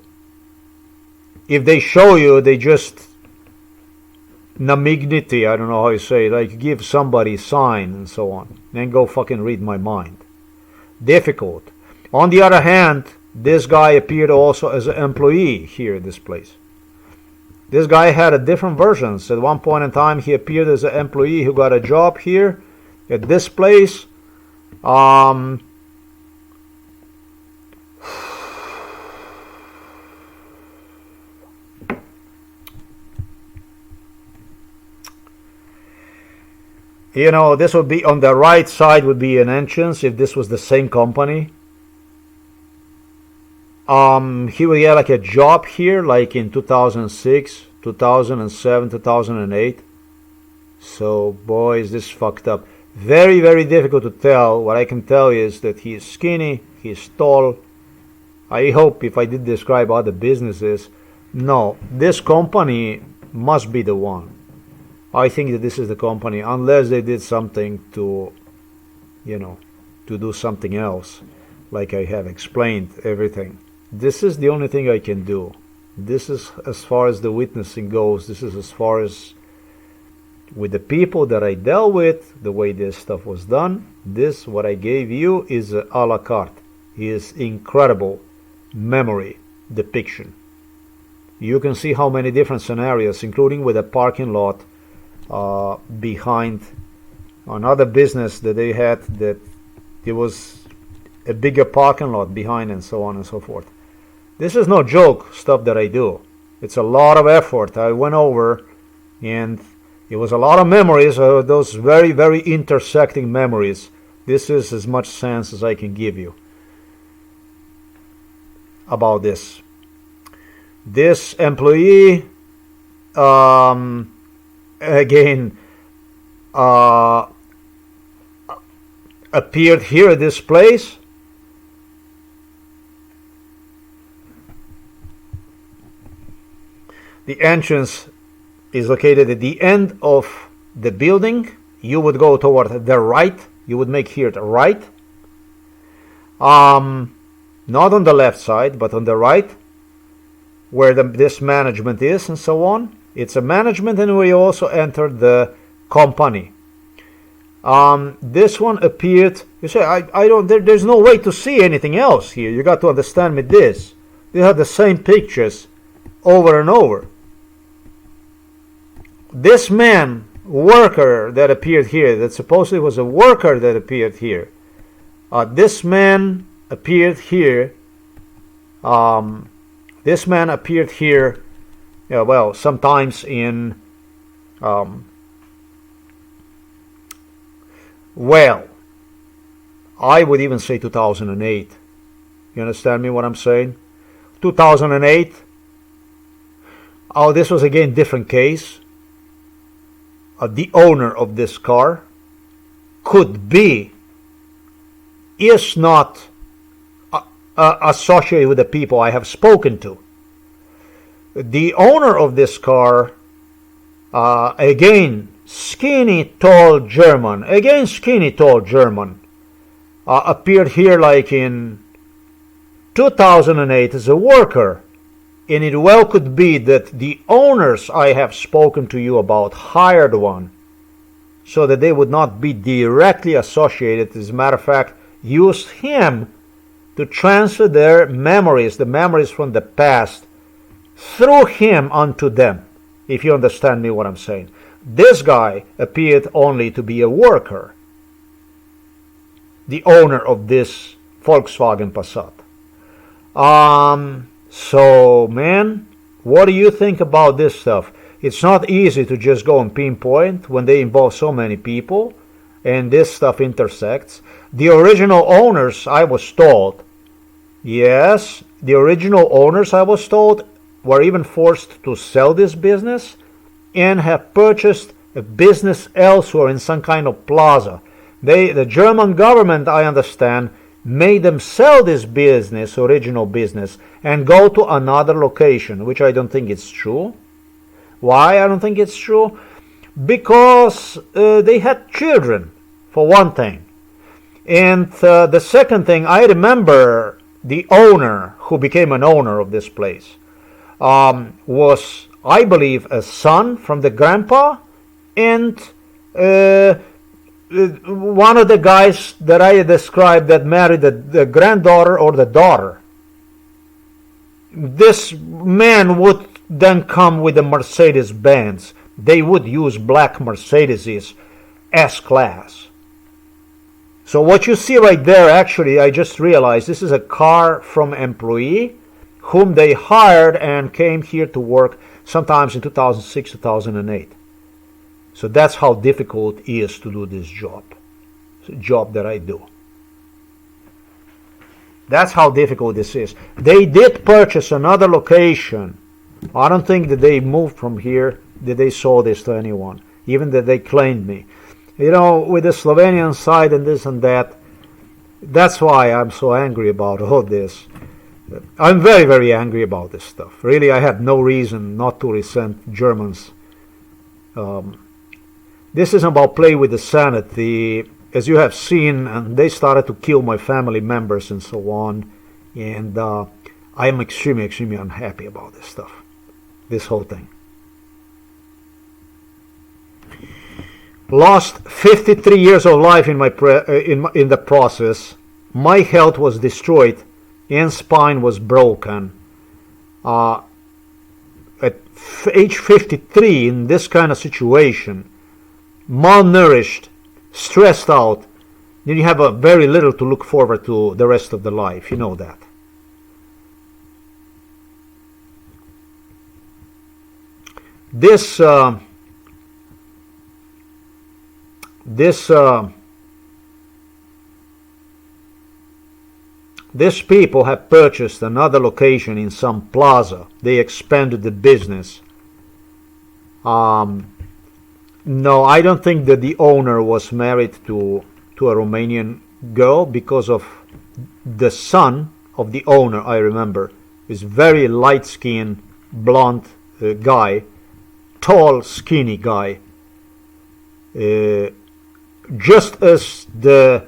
If they show you, they just namignity, I don't know how you say, like give somebody a sign and so on, and go fucking read my mind. Difficult. On the other hand, this guy appeared also as an employee here at this place. This guy had a different versions. At one point in time, he appeared as an employee who got a job here at this place. This would be on the right side, would be an entrance if this was the same company. He would get like a job here, like in 2006, 2007, 2008. So, boy, is this fucked up. Very, very difficult to tell. What I can tell is that he is skinny, he is tall. I hope if I did describe other businesses, no, this company must be the one. I think that this is the company, unless they did something to to do something else, like I have explained everything. This is the only thing I can do. This is as far as the witnessing goes. This is as far as with the people that I dealt with, the way this stuff was done. This, what I gave you, is a la carte. Is incredible memory depiction. You can see how many different scenarios, including with a parking lot behind another business that they had, that it was a bigger parking lot behind, and so on and so forth. This is no joke stuff that I do. It's a lot of effort. I went over, and it was a lot of memories, those very, very intersecting memories. This is as much sense as I can give you about this. This employee, again, appeared here at this place. The entrance is located at the end of the building. You would go toward the right. You would make here the right. Not on the left side, but on the right, where this management is, and so on. It's a management, and we also entered the company. This one appeared. You say, I don't. There's no way to see anything else here. You got to understand me this. They have the same pictures over and over. This man, worker that appeared here, that supposedly was a worker that appeared here. This man appeared here. This man appeared here. Well, sometimes in. Well, I would even say 2008. You understand me what I'm saying? 2008. Oh, this was again different case. The owner of this car could be, is not associated with the people I have spoken to. The owner of this car, again, skinny, tall German, appeared here like in 2008 as a worker. And it well could be that the owners I have spoken to you about hired one, so that they would not be directly associated. As a matter of fact, used him to transfer their memories, the memories from the past, through him onto them, if you understand me what I'm saying. This guy appeared only to be a worker, the owner of this Volkswagen Passat. So, man, what do you think about this stuff? It's not easy to just go and pinpoint when they involve so many people and this stuff intersects. The original owners, I was told, yes, the original owners, I was told, were even forced to sell this business and have purchased a business elsewhere in some kind of plaza. The German government, I understand, made them sell this business, original business, and go to another location, which I don't think it's true. Why I don't think it's true? Because they had children, for one thing. And the second thing, I remember the owner, who became an owner of this place, was, I believe, a son from the grandpa, and one of the guys that I described that married the granddaughter or the daughter. This man would then come with a Mercedes-Benz. They would use black Mercedeses, S-Class. So what you see right there, actually, I just realized this is a car from employee whom they hired and came here to work sometimes in 2006, 2008. So that's how difficult it is to do this job. It's a job that I do. That's how difficult this is. They did purchase another location. I don't think that they moved from here, that they sold this to anyone, even that they claimed me. You know, with the Slovenian side and this and that, that's why I'm so angry about all this. I'm very, very angry about this stuff. Really, I have no reason not to resent Germans. This isn't about play with the sanity. as you have seen, and they started to kill my family members and so on. And I am extremely, extremely unhappy about this stuff, this whole thing. Lost 53 years of life in in the process. My health was destroyed and spine was broken. At age 53, in this kind of situation, malnourished, stressed out, then you have a very little to look forward to the rest of the life. You know that. These people have purchased another location in some plaza. They expanded the business. No, I don't think that the owner was married to a Romanian girl, because of the son of the owner, I remember, is very light-skinned, blonde guy, tall, skinny guy. Just as the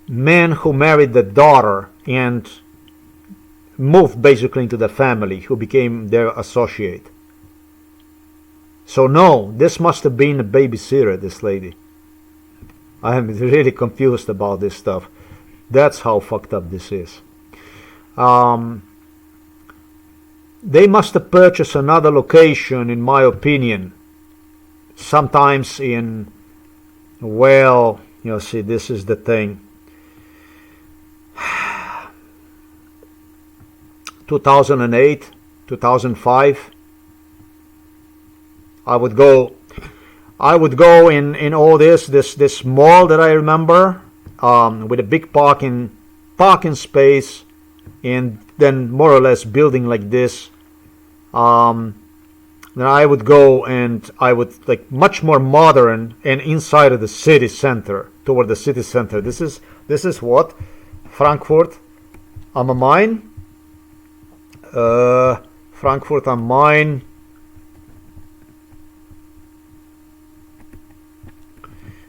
man who married the daughter and moved basically into the family, who became their associate. So no, this must have been a babysitter, this lady. I am really confused about this stuff. That's how fucked up this is. They must have purchased another location, in my opinion. Sometimes in, well, you see, this is the thing. 2008, 2005. I would go in all this mall that I remember, with a big parking space, and then more or less building like this. Then I would go and I would like much more modern and inside of the city center, toward the city center. This is what? Frankfurt am Main. Frankfurt am Main.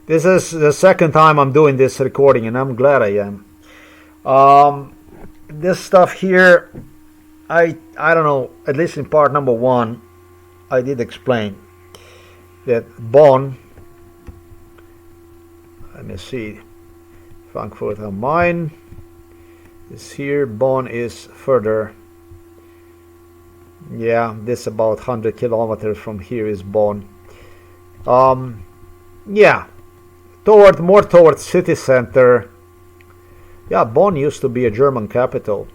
This is the second time I'm doing this recording, and I'm glad I am. This stuff here, I don't know, at least in part number 1, I did explain that Bonn, let me see, Frankfurt am Main is here, Bonn is further. Yeah, this about 100 kilometers from here is Bonn. Yeah, more towards city center. Yeah, Bonn used to be a German capital.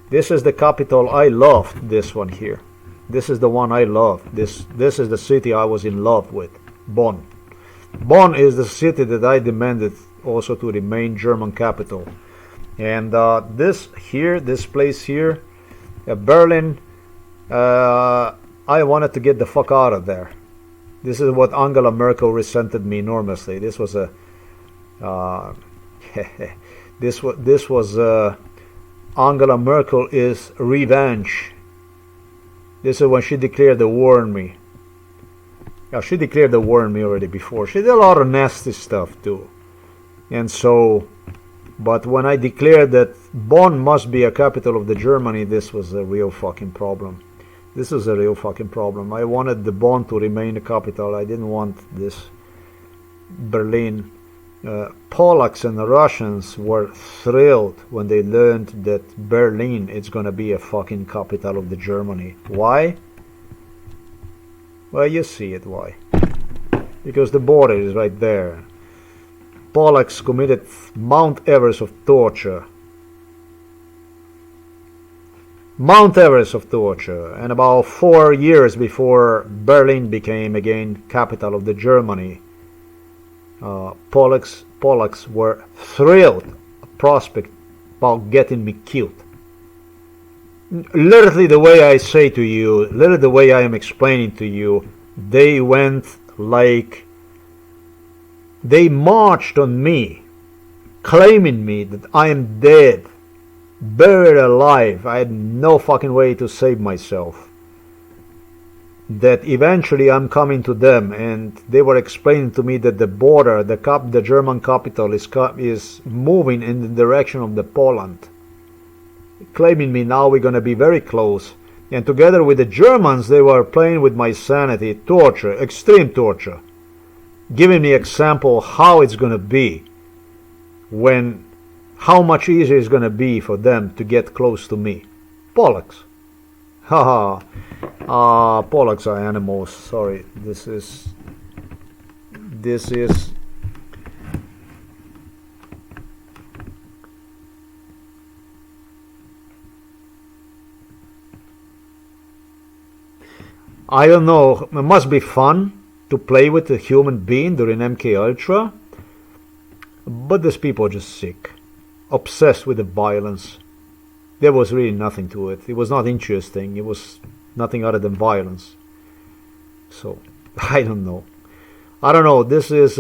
This is the capital I loved, this one here. This is the one I love. This is the city I was in love with, Bonn. Bonn is the city that I demanded also to remain German capital. And this place here, Berlin, I wanted to get the fuck out of there. This is what Angela Merkel resented me enormously. This was a this was Angela Merkel is revenge. This is when she declared the war on me. Yeah, she declared the war on me already before. She did a lot of nasty stuff too. And so, but when I declared that Bonn must be a capital of the Germany, this was a real fucking problem. This is a real fucking problem. I wanted the Bonn to remain the capital. I didn't want this Berlin. Polacks and the Russians were thrilled when they learned that Berlin is going to be a fucking capital of the Germany. Why? Well, you see it why. Because the border is right there. Polacks committed Mount Everest of torture. Mount Everest of torture. And about 4 years before Berlin became again capital of the Germany, Polacks were thrilled prospect about getting me killed. Literally the way I say to you, literally the way I am explaining to you, they went like, they marched on me, claiming me that I am dead, buried alive. I had no fucking way to save myself. that eventually I'm coming to them, and they were explaining to me that the border, the German capital is moving in the direction of the Poland, claiming me now we're going to be very close. And together with the Germans, they were playing with my sanity, torture, extreme torture, giving me example how it's going to be, how much easier it's going to be for them to get close to me. Polacks. Haha. Polacks are animals. Sorry. This is I don't know. It must be fun to play with a human being during MK Ultra, but these people are just sick, obsessed with the violence. There was really nothing to it. It was not interesting. It was nothing other than violence. So I don't know. This is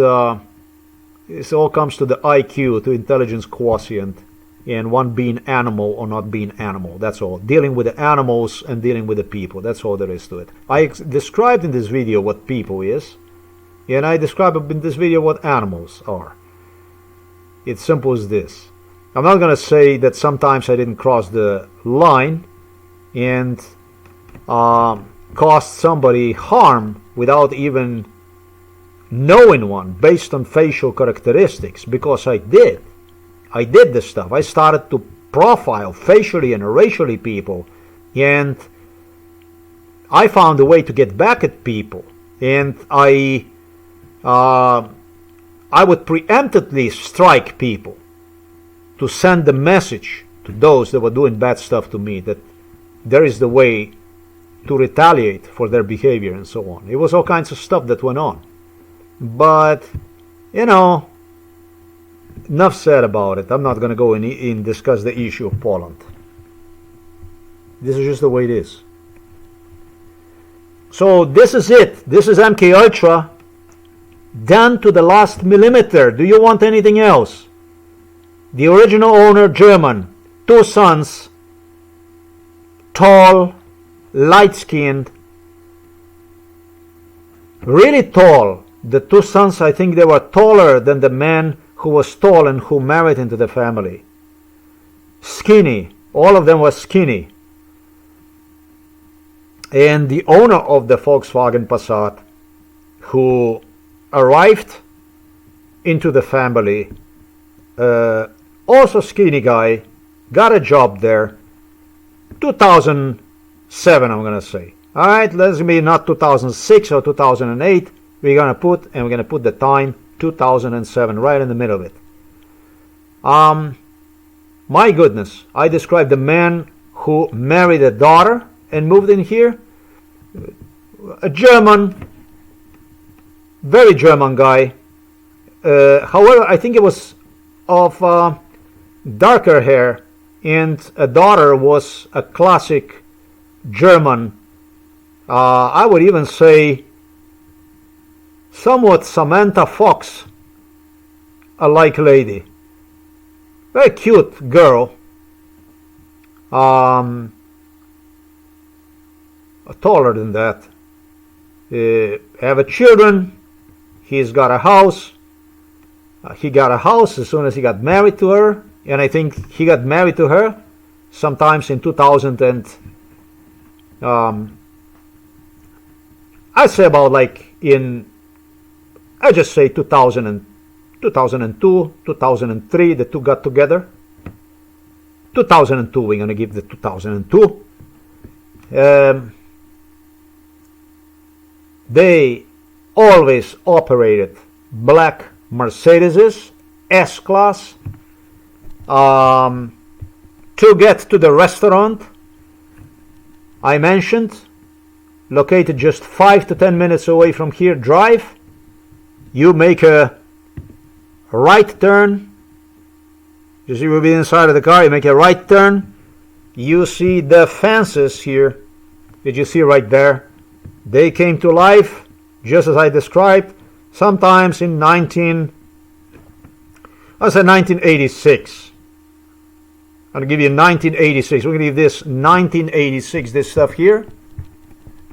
this all comes to the IQ, to intelligence quotient, and one being animal or not being animal. That's all. Dealing with the animals and dealing with the people. That's all there is to it. I described in this video what people is, and I described in this video what animals are. It's simple as this. I'm not going to say that sometimes I didn't cross the line and caused somebody harm without even knowing one based on facial characteristics, because I did. I did this stuff. I started to profile facially and racially people, and I found a way to get back at people, and I would preemptively strike people to send the message to those that were doing bad stuff to me that there is the way to retaliate for their behavior and so on. It was all kinds of stuff that went on. But, enough said about it. I'm not going to go in and discuss the issue of Poland. This is just the way it is. So this is it. This is MK Ultra done to the last millimeter. Do you want anything else? The original owner, German, 2 sons, tall, light-skinned, really tall. The 2 sons, I think they were taller than the man who was tall and who married into the family. Skinny. All of them were skinny. And the owner of the Volkswagen Passat, who arrived into the family, also skinny guy, got a job there, 2007 I'm going to say. Alright, let's be not 2006 or 2008, we're going to put the time 2007 right in the middle of it. My goodness, I described the man who married a daughter and moved in here. A German, very German guy. However, I think it was of darker hair, and a daughter was a classic German, I would even say somewhat Samantha Fox alike lady. Very cute girl. Taller than that. Have a children. He's got a house. He got a house as soon as he got married to her, and I think he got married to her sometimes in 2000 and I'd say about like in, I just say 2000 and 2002, 2003, the two got together. 2002, we're going to give the 2002. They always operated black Mercedeses, S-Class. To get to the restaurant I mentioned, located just 5 to 10 minutes away from here, drive, you make a right turn. You see, we'll be inside of the car, you make a right turn, you see the fences here, did you see right there? They came to life, just as I described, sometimes in 1986. I'm going to give you 1986. We're going to give this 1986, this stuff here.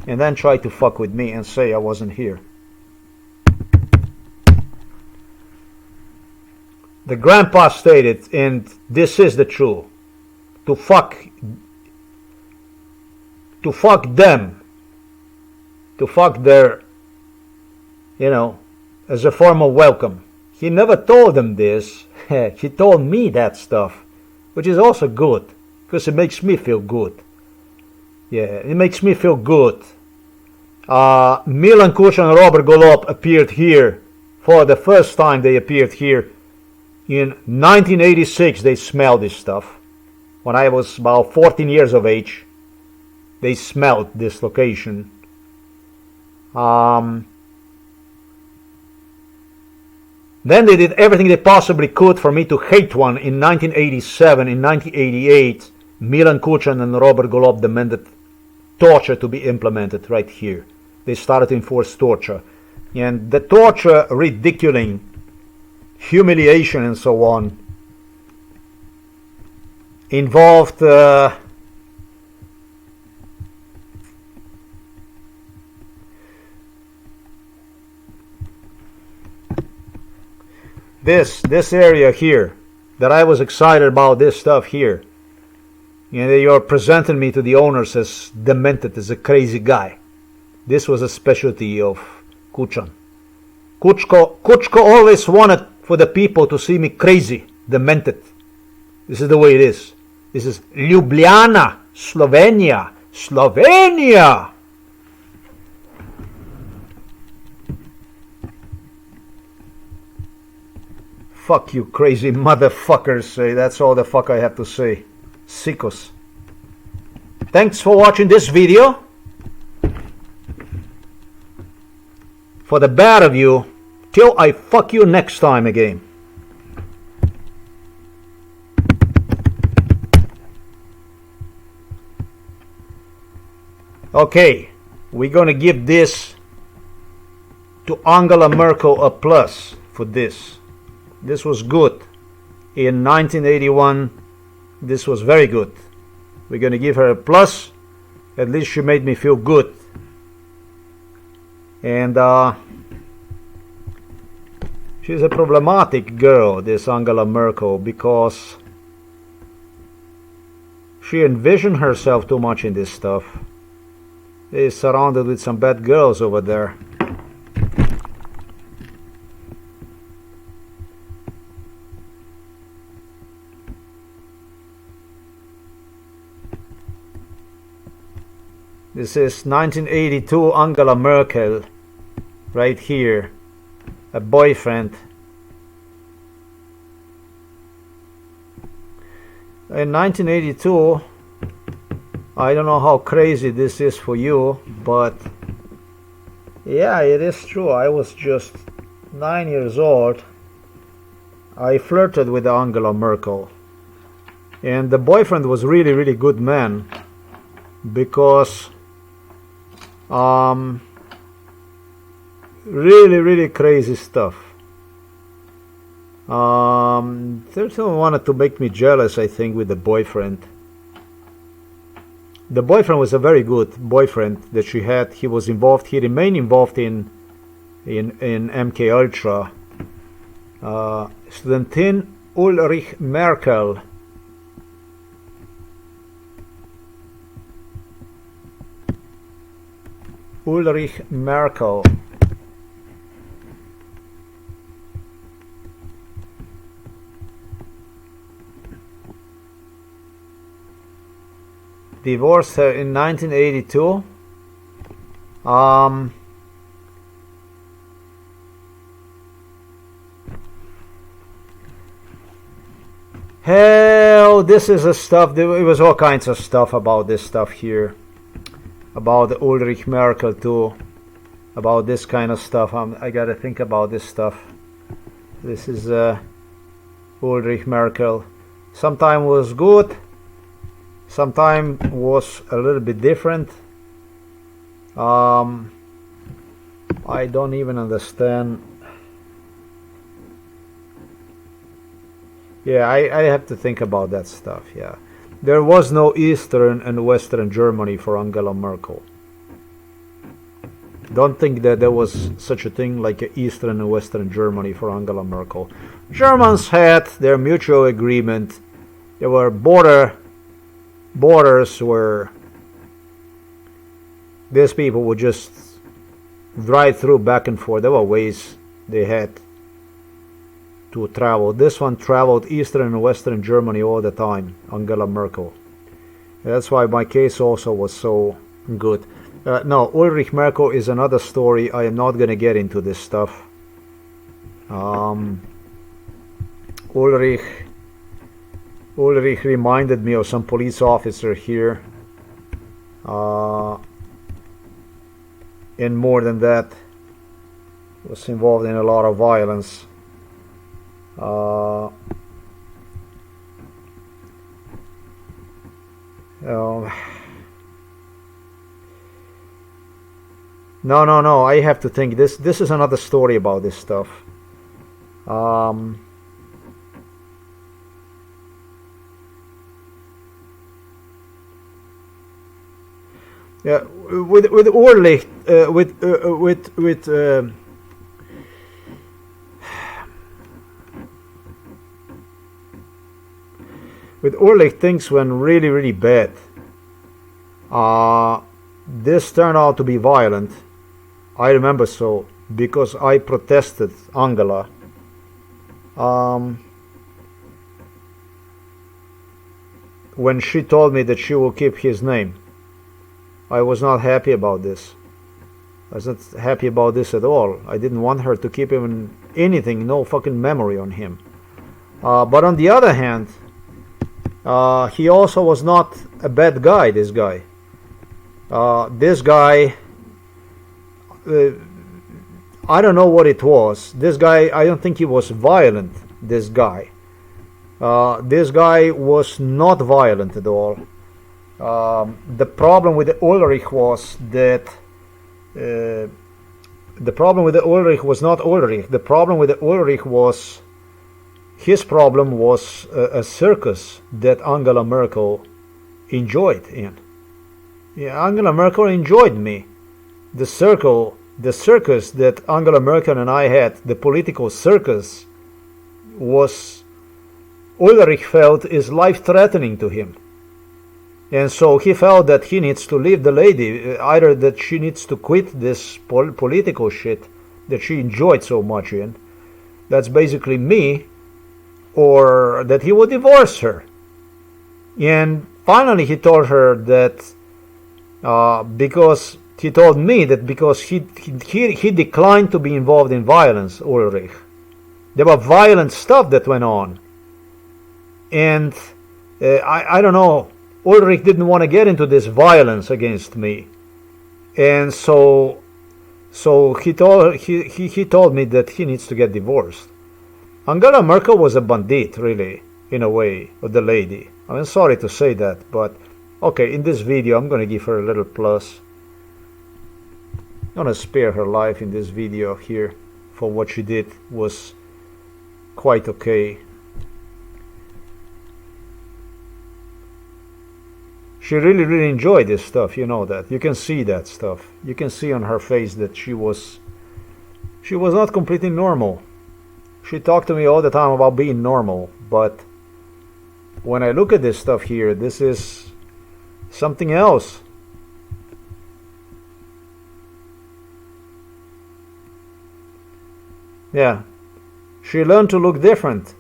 and then try to fuck with me and say I wasn't here. The grandpa stated, and this is the truth, to fuck them, to fuck their, as a form of welcome. He never told them this. He told me that stuff, which is also good, because it makes me feel good. Yeah, it makes me feel good. Milan Kučan and Robert Golob appeared here for the first time. They appeared here in 1986. They smelled this stuff. When I was about 14 years of age, they smelled this location. Then they did everything they possibly could for me to hate one. In 1987, in 1988, Milan Kučan and Robert Golob demanded torture to be implemented right here. They started to enforce torture. And the torture, ridiculing, humiliation and so on, involved this area here, that I was excited about this stuff here. You're presenting me to the owners as demented, as a crazy guy. This was a specialty of Kučan. Kučko always wanted for the people to see me crazy, demented. This is the way it is. This is Ljubljana, Slovenia. Slovenia! Fuck you crazy motherfuckers. That's all the fuck I have to say. Sickos. Thanks for watching this video. For the bad of you, till I fuck you next time again. Okay, we're gonna give this to Angela Merkel a plus for this. This was good. In 1981, this was very good. We're gonna give her a plus. At least she made me feel good. And she's a problematic girl, this Angela Merkel, because she envisioned herself too much in this stuff. She's surrounded with some bad girls over there. This is 1982 Angela Merkel, right here, a boyfriend. In 1982, I don't know how crazy this is for you, but yeah, it is true. I was just 9 years old. I flirted with Angela Merkel, and the boyfriend was really, really good man, because really, really crazy stuff. Certainly wanted to make me jealous, I think, with the boyfriend. The boyfriend was a very good boyfriend that she had. He was involved. He remained involved in MK Ultra. Studentin Ulrich Merkel. Ulrich Merkel. Divorced her in 1982. Hell, this is a stuff. It was all kinds of stuff about this stuff here, about the Ulrich Merkel too, about this kind of stuff. I gotta think about this stuff. This is Ulrich Merkel. Sometime was good, sometime was a little bit different. I don't even understand. Yeah, I have to think about that stuff. Yeah, there was no Eastern and Western Germany for Angela Merkel. Don't think that there was such a thing like Eastern and Western Germany for Angela Merkel. Germans had their mutual agreement. There were borders where these people would just drive through back and forth. There were ways they had to travel. This one traveled Eastern and Western Germany all the time, Angela Merkel. That's why my case also was so good. No, Ulrich Merkel is another story. I am not going to get into this stuff. Ulrich reminded me of some police officer here. And more than that, was involved in a lot of violence. No. I have to think. This is another story about this stuff. Yeah, with Ulrich, with Ulrich, things went really bad. This turned out to be violent. I remember so because I protested Angela. When she told me that she will keep his name, I was not happy about this. I was not happy about this at all. I didn't want her to keep even anything, no fucking memory on him. But on the other hand, he also was not a bad guy, this guy. This guy, I don't know what it was. This guy, I don't think he was violent, this guy. This guy was not violent at all. The problem with the Ulrich was that the problem with the Ulrich was not Ulrich. The problem with the Ulrich was his problem was a circus that Angela Merkel enjoyed in. Yeah, Angela Merkel enjoyed me. The circus that Angela Merkel and I had, the political circus, was Ulrich felt is life-threatening to him. And so he felt that he needs to leave the lady, either that she needs to quit this political shit that she enjoyed so much in, that's basically me, or that he would divorce her. And finally he told her that because he told me that because he declined to be involved in violence, Ulrich. There was violent stuff that went on. And I don't know, Ulrich didn't want to get into this violence against me. And so he told me that he needs to get divorced. Angela Merkel was a bandit, really, in a way, of the lady. I'm sorry to say that, but okay, in this video I'm going to give her a little plus. I'm going to spare her life in this video here for what she did was quite okay. She really enjoyed this stuff, you know that. You can see that stuff. You can see on her face that she was not completely normal. She talked to me all the time about being normal, but when I look at this stuff here, this is something else. Yeah, she learned to look different.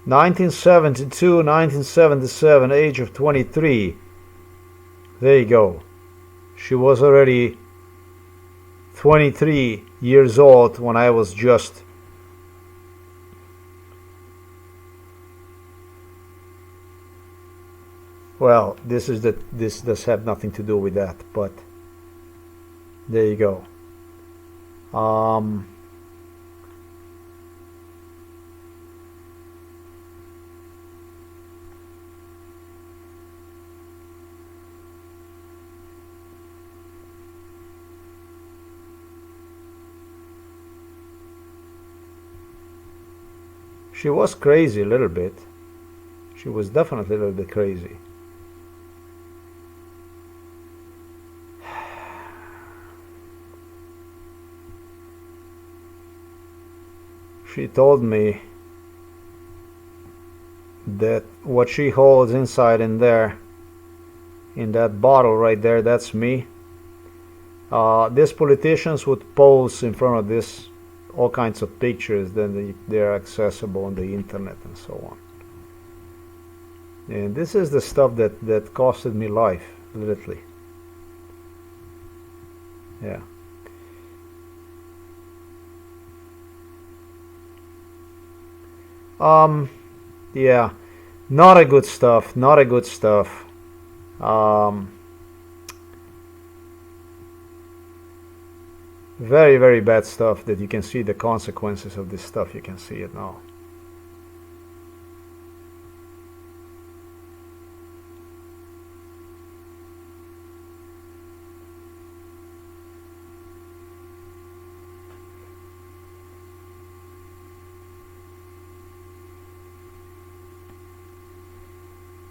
(1972, 1977), age of 23. There you go. She was already 23 years old when I was just well, this does have nothing to do with that, but there you go. She was crazy a little bit. She was definitely a little bit crazy. She told me that what she holds inside in there, in that bottle right there, that's me. These politicians would post in front of this all kinds of pictures, then they're accessible on the internet and so on. And this is the stuff that costed me life, literally. Yeah. Yeah, not a good stuff, not a good stuff. Very, very bad stuff that you can see the consequences of this stuff. You can see it now.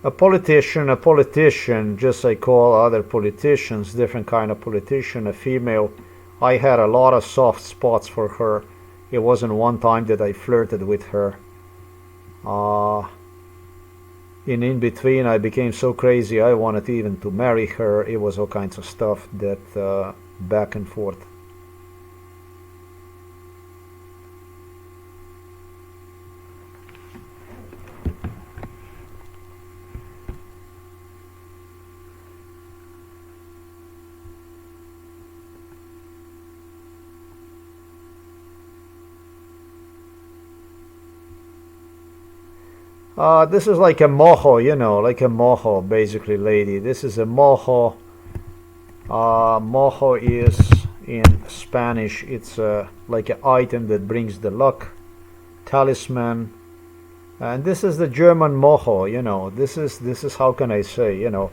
A politician, just like all other politicians, different kind of politician, a female. I had a lot of soft spots for her. It wasn't one time that I flirted with her. In between, I became so crazy I wanted even to marry her. It was all kinds of stuff that back and forth. This is like a mojo, you know, like a mojo, basically, lady. This is a mojo. Mojo is, in Spanish, it's like an item that brings the luck, talisman. And this is the German mojo, you know. This is how can I say, you know,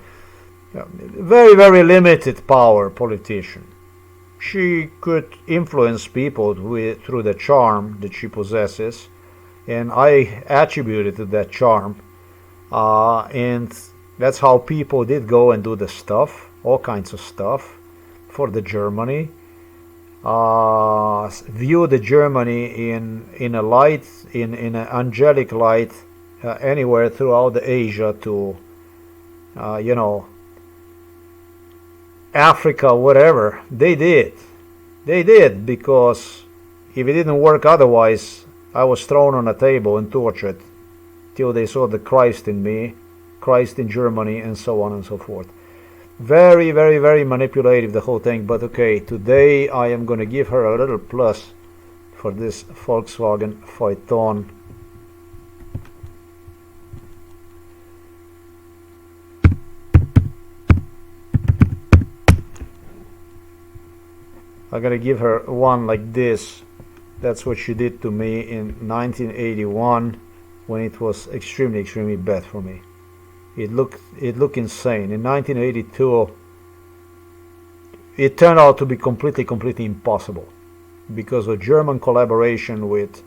very, very limited power politician. She could influence people through the charm that she possesses. And I attributed to that charm, and that's how people did go and do the stuff, all kinds of stuff, for the Germany. View the Germany in a light, in an angelic light, anywhere throughout the Asia to, you know, Africa, whatever. They did, because if it didn't work otherwise, I was thrown on a table and tortured till they saw the Christ in me, Christ in Germany, and so on and so forth. Very, very, very manipulative, the whole thing. But okay, today I am going to give her a little plus for this Volkswagen Phaeton. I'm going to give her one like this. That's what she did to me in 1981, when it was extremely, extremely bad for me. It looked insane. In 1982, it turned out to be completely, completely impossible because of German collaboration with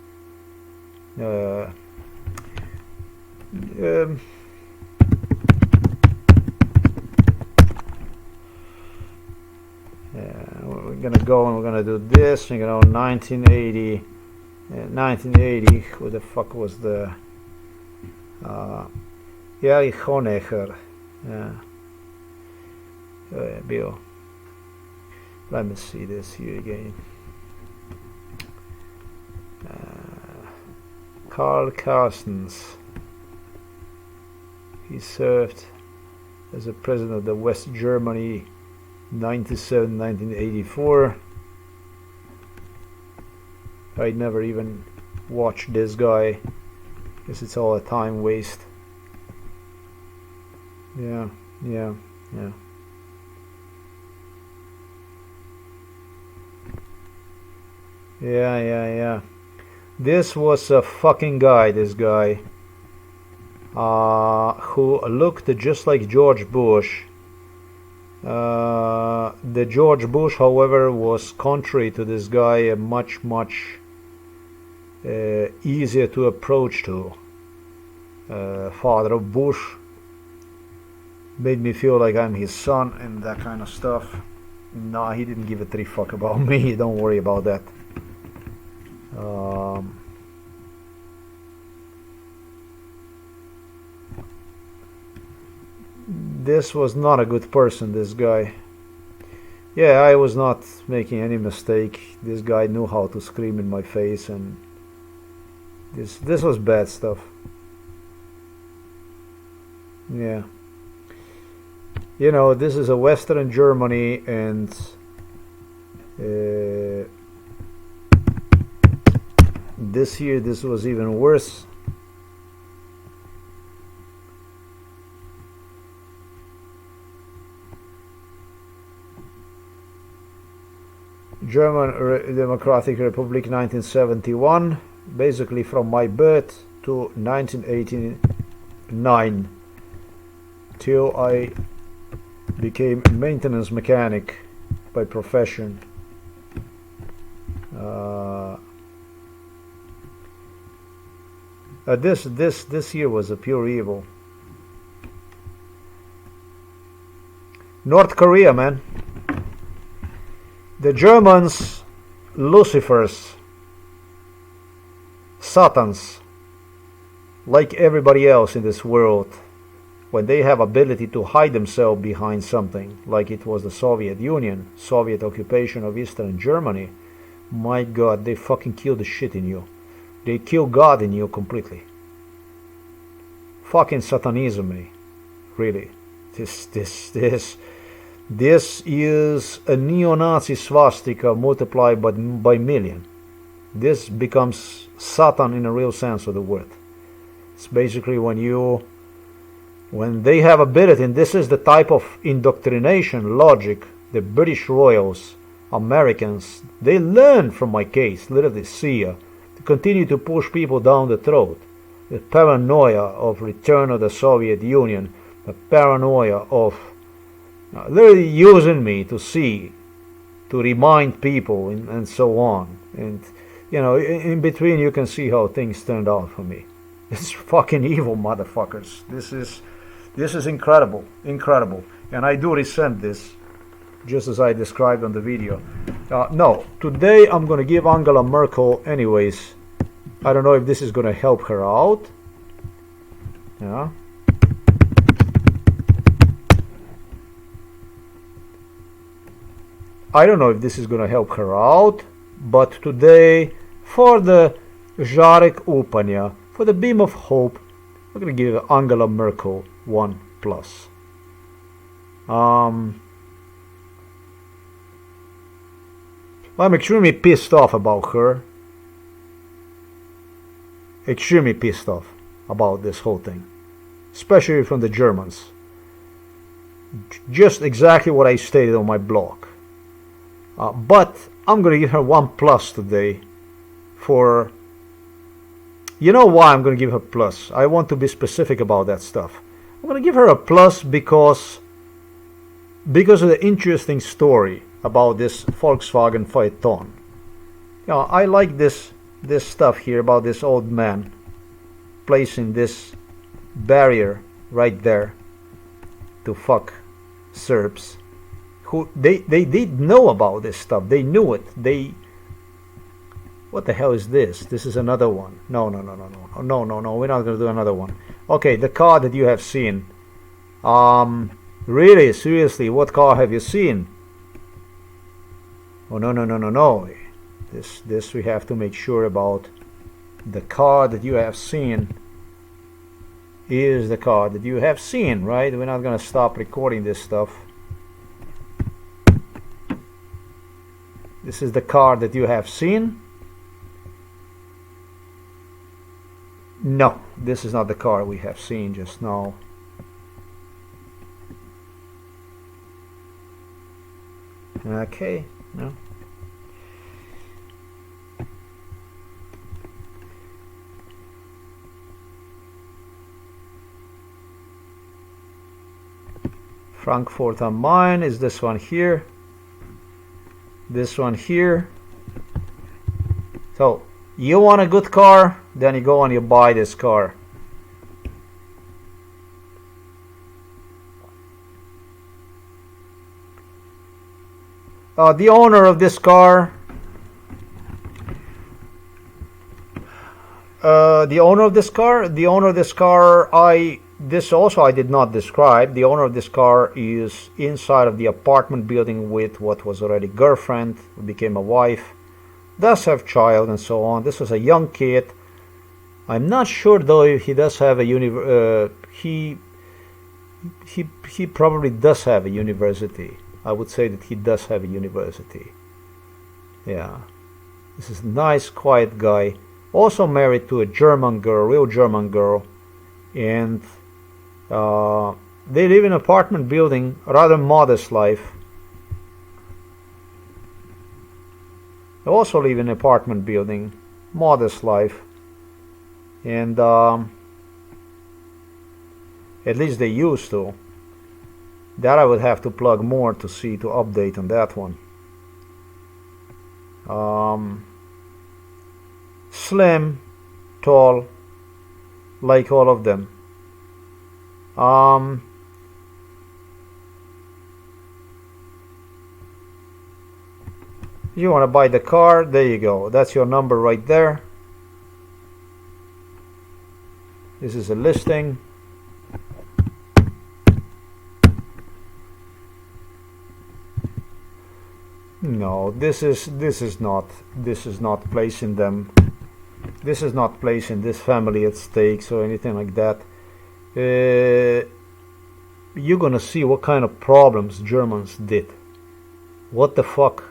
we're gonna go and we're gonna do this. You know, 1980. Who the fuck was the? Erich Honecker. Yeah. Bill. Let me see this here again. Karl Carstens. He served as a president of the West Germany 1984. I never even watched this guy because it's all a time waste. Yeah. This was a fucking guy, this guy, who looked just like George Bush. The George Bush, however, was contrary to this guy, a much easier to approach to. Father of Bush made me feel like I'm his son and that kind of stuff. Nah, he didn't give a three fuck about me. Don't worry about that. This was not a good person, this guy. Yeah, I was not making any mistake. This guy knew how to scream in my face, and this was bad stuff. Yeah. You know, this is a Western Germany, and this year this was even worse. German Democratic Republic 1971, basically from my birth to 1989, till I became a maintenance mechanic by profession. This year was a pure evil. North Korea, man. The Germans, Lucifers, Satans, like everybody else in this world, when they have ability to hide themselves behind something, like it was the Soviet Union, Soviet occupation of Eastern Germany, my God, they fucking kill the shit in you. They kill God in you completely. Fucking Satanism, really. This is a neo-Nazi swastika multiplied by million. This becomes Satan in a real sense of the word. It's basically when they have ability, and this is the type of indoctrination logic the British royals, Americans, they learn from my case, literally see to continue to push people down the throat. The paranoia of return of the Soviet Union, the paranoia of literally using me to remind people and so on. And you know, in between you can see how things turned out for me. It's fucking evil, motherfuckers. This is incredible, and I do resent this, just as I described on the video. No, today I'm gonna give Angela Merkel anyways. I don't know if this is gonna help her out. Yeah. I don't know if this is gonna help her out, but today, for the Žarek Upanja, for the beam of hope, we're gonna give Angela Merkel 1+. I'm extremely pissed off about her. Extremely pissed off about this whole thing, especially from the Germans. Just exactly what I stated on my blog. But I'm gonna give her 1+ today. For you know why I'm gonna give her plus? I want to be specific about that stuff. I'm gonna give her a plus because of the interesting story about this Volkswagen Phaeton. You know, I like this stuff here about this old man placing this barrier right there to fuck Serbs. Who they did know about this stuff. They knew it. What the hell is this? This is another one. No. We're not gonna do another one. Okay, the car that you have seen. Really, seriously, what car have you seen? Oh no. This we have to make sure about. The car that you have seen is the car that you have seen, right? We're not gonna stop recording this stuff. This is the car that you have seen. No, this is not the car we have seen just now. Okay, no. Frankfurt am Main is this one here. This one here. So You want a good car, then you go and you buy this car. The owner of this car, this also I did not describe. The owner of this car is inside of the apartment building with what was already girlfriend, who became a wife, does have child and so on. This was a young kid. I'm not sure though if he does have a he probably does have a university. I would say that he does have a university. Yeah. This is a nice, quiet guy. Also married to a German girl, real German girl. And they live in an apartment building, a rather modest life. They also live in an apartment building, modest life. And at least they used to. That I would have to plug more to see, to update on that one. Slim, tall, like all of them. You want to buy the car, there you go. That's your number right there. This is a listing. No, this is not placing them. This is not placing this family at stakes or anything like that. You're gonna see what kind of problems Germans did. What the fuck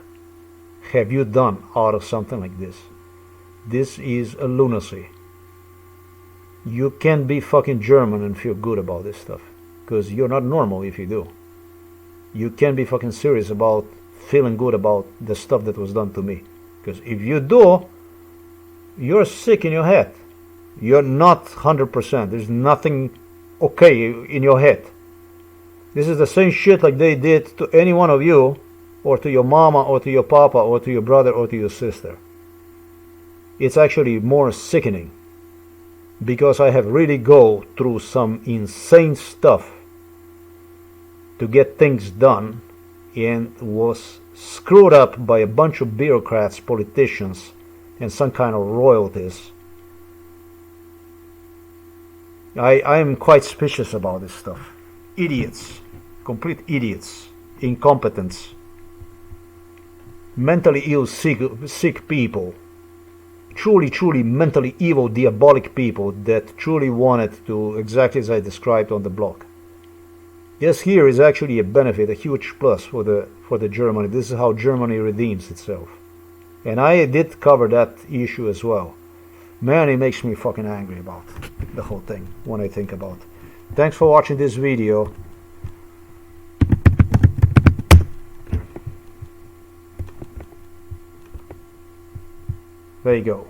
have you done out of something like this? This is a lunacy. You can't be fucking German and feel good about this stuff, because you're not normal if you do. You can't be fucking serious about feeling good about the stuff that was done to me, because if you do, you're sick in your head. You're not 100%. There's nothing okay in your head. This is the same shit like they did to any one of you, or to your mama, or to your papa, or to your brother, or to your sister. It's actually more sickening, because I have really go through some insane stuff to get things done, and was screwed up by a bunch of bureaucrats, politicians, and some kind of royalties. I am quite suspicious about this stuff. Idiots. Complete idiots. Incompetents. Mentally ill, sick people. Truly mentally evil, diabolic people that truly wanted to, exactly as I described on the blog. Yes, here is actually a benefit, a huge plus for the Germany. This is how Germany redeems itself. And I did cover that issue as well. Man, it makes me fucking angry about the whole thing when I think about it. Thanks for watching this video. There you go.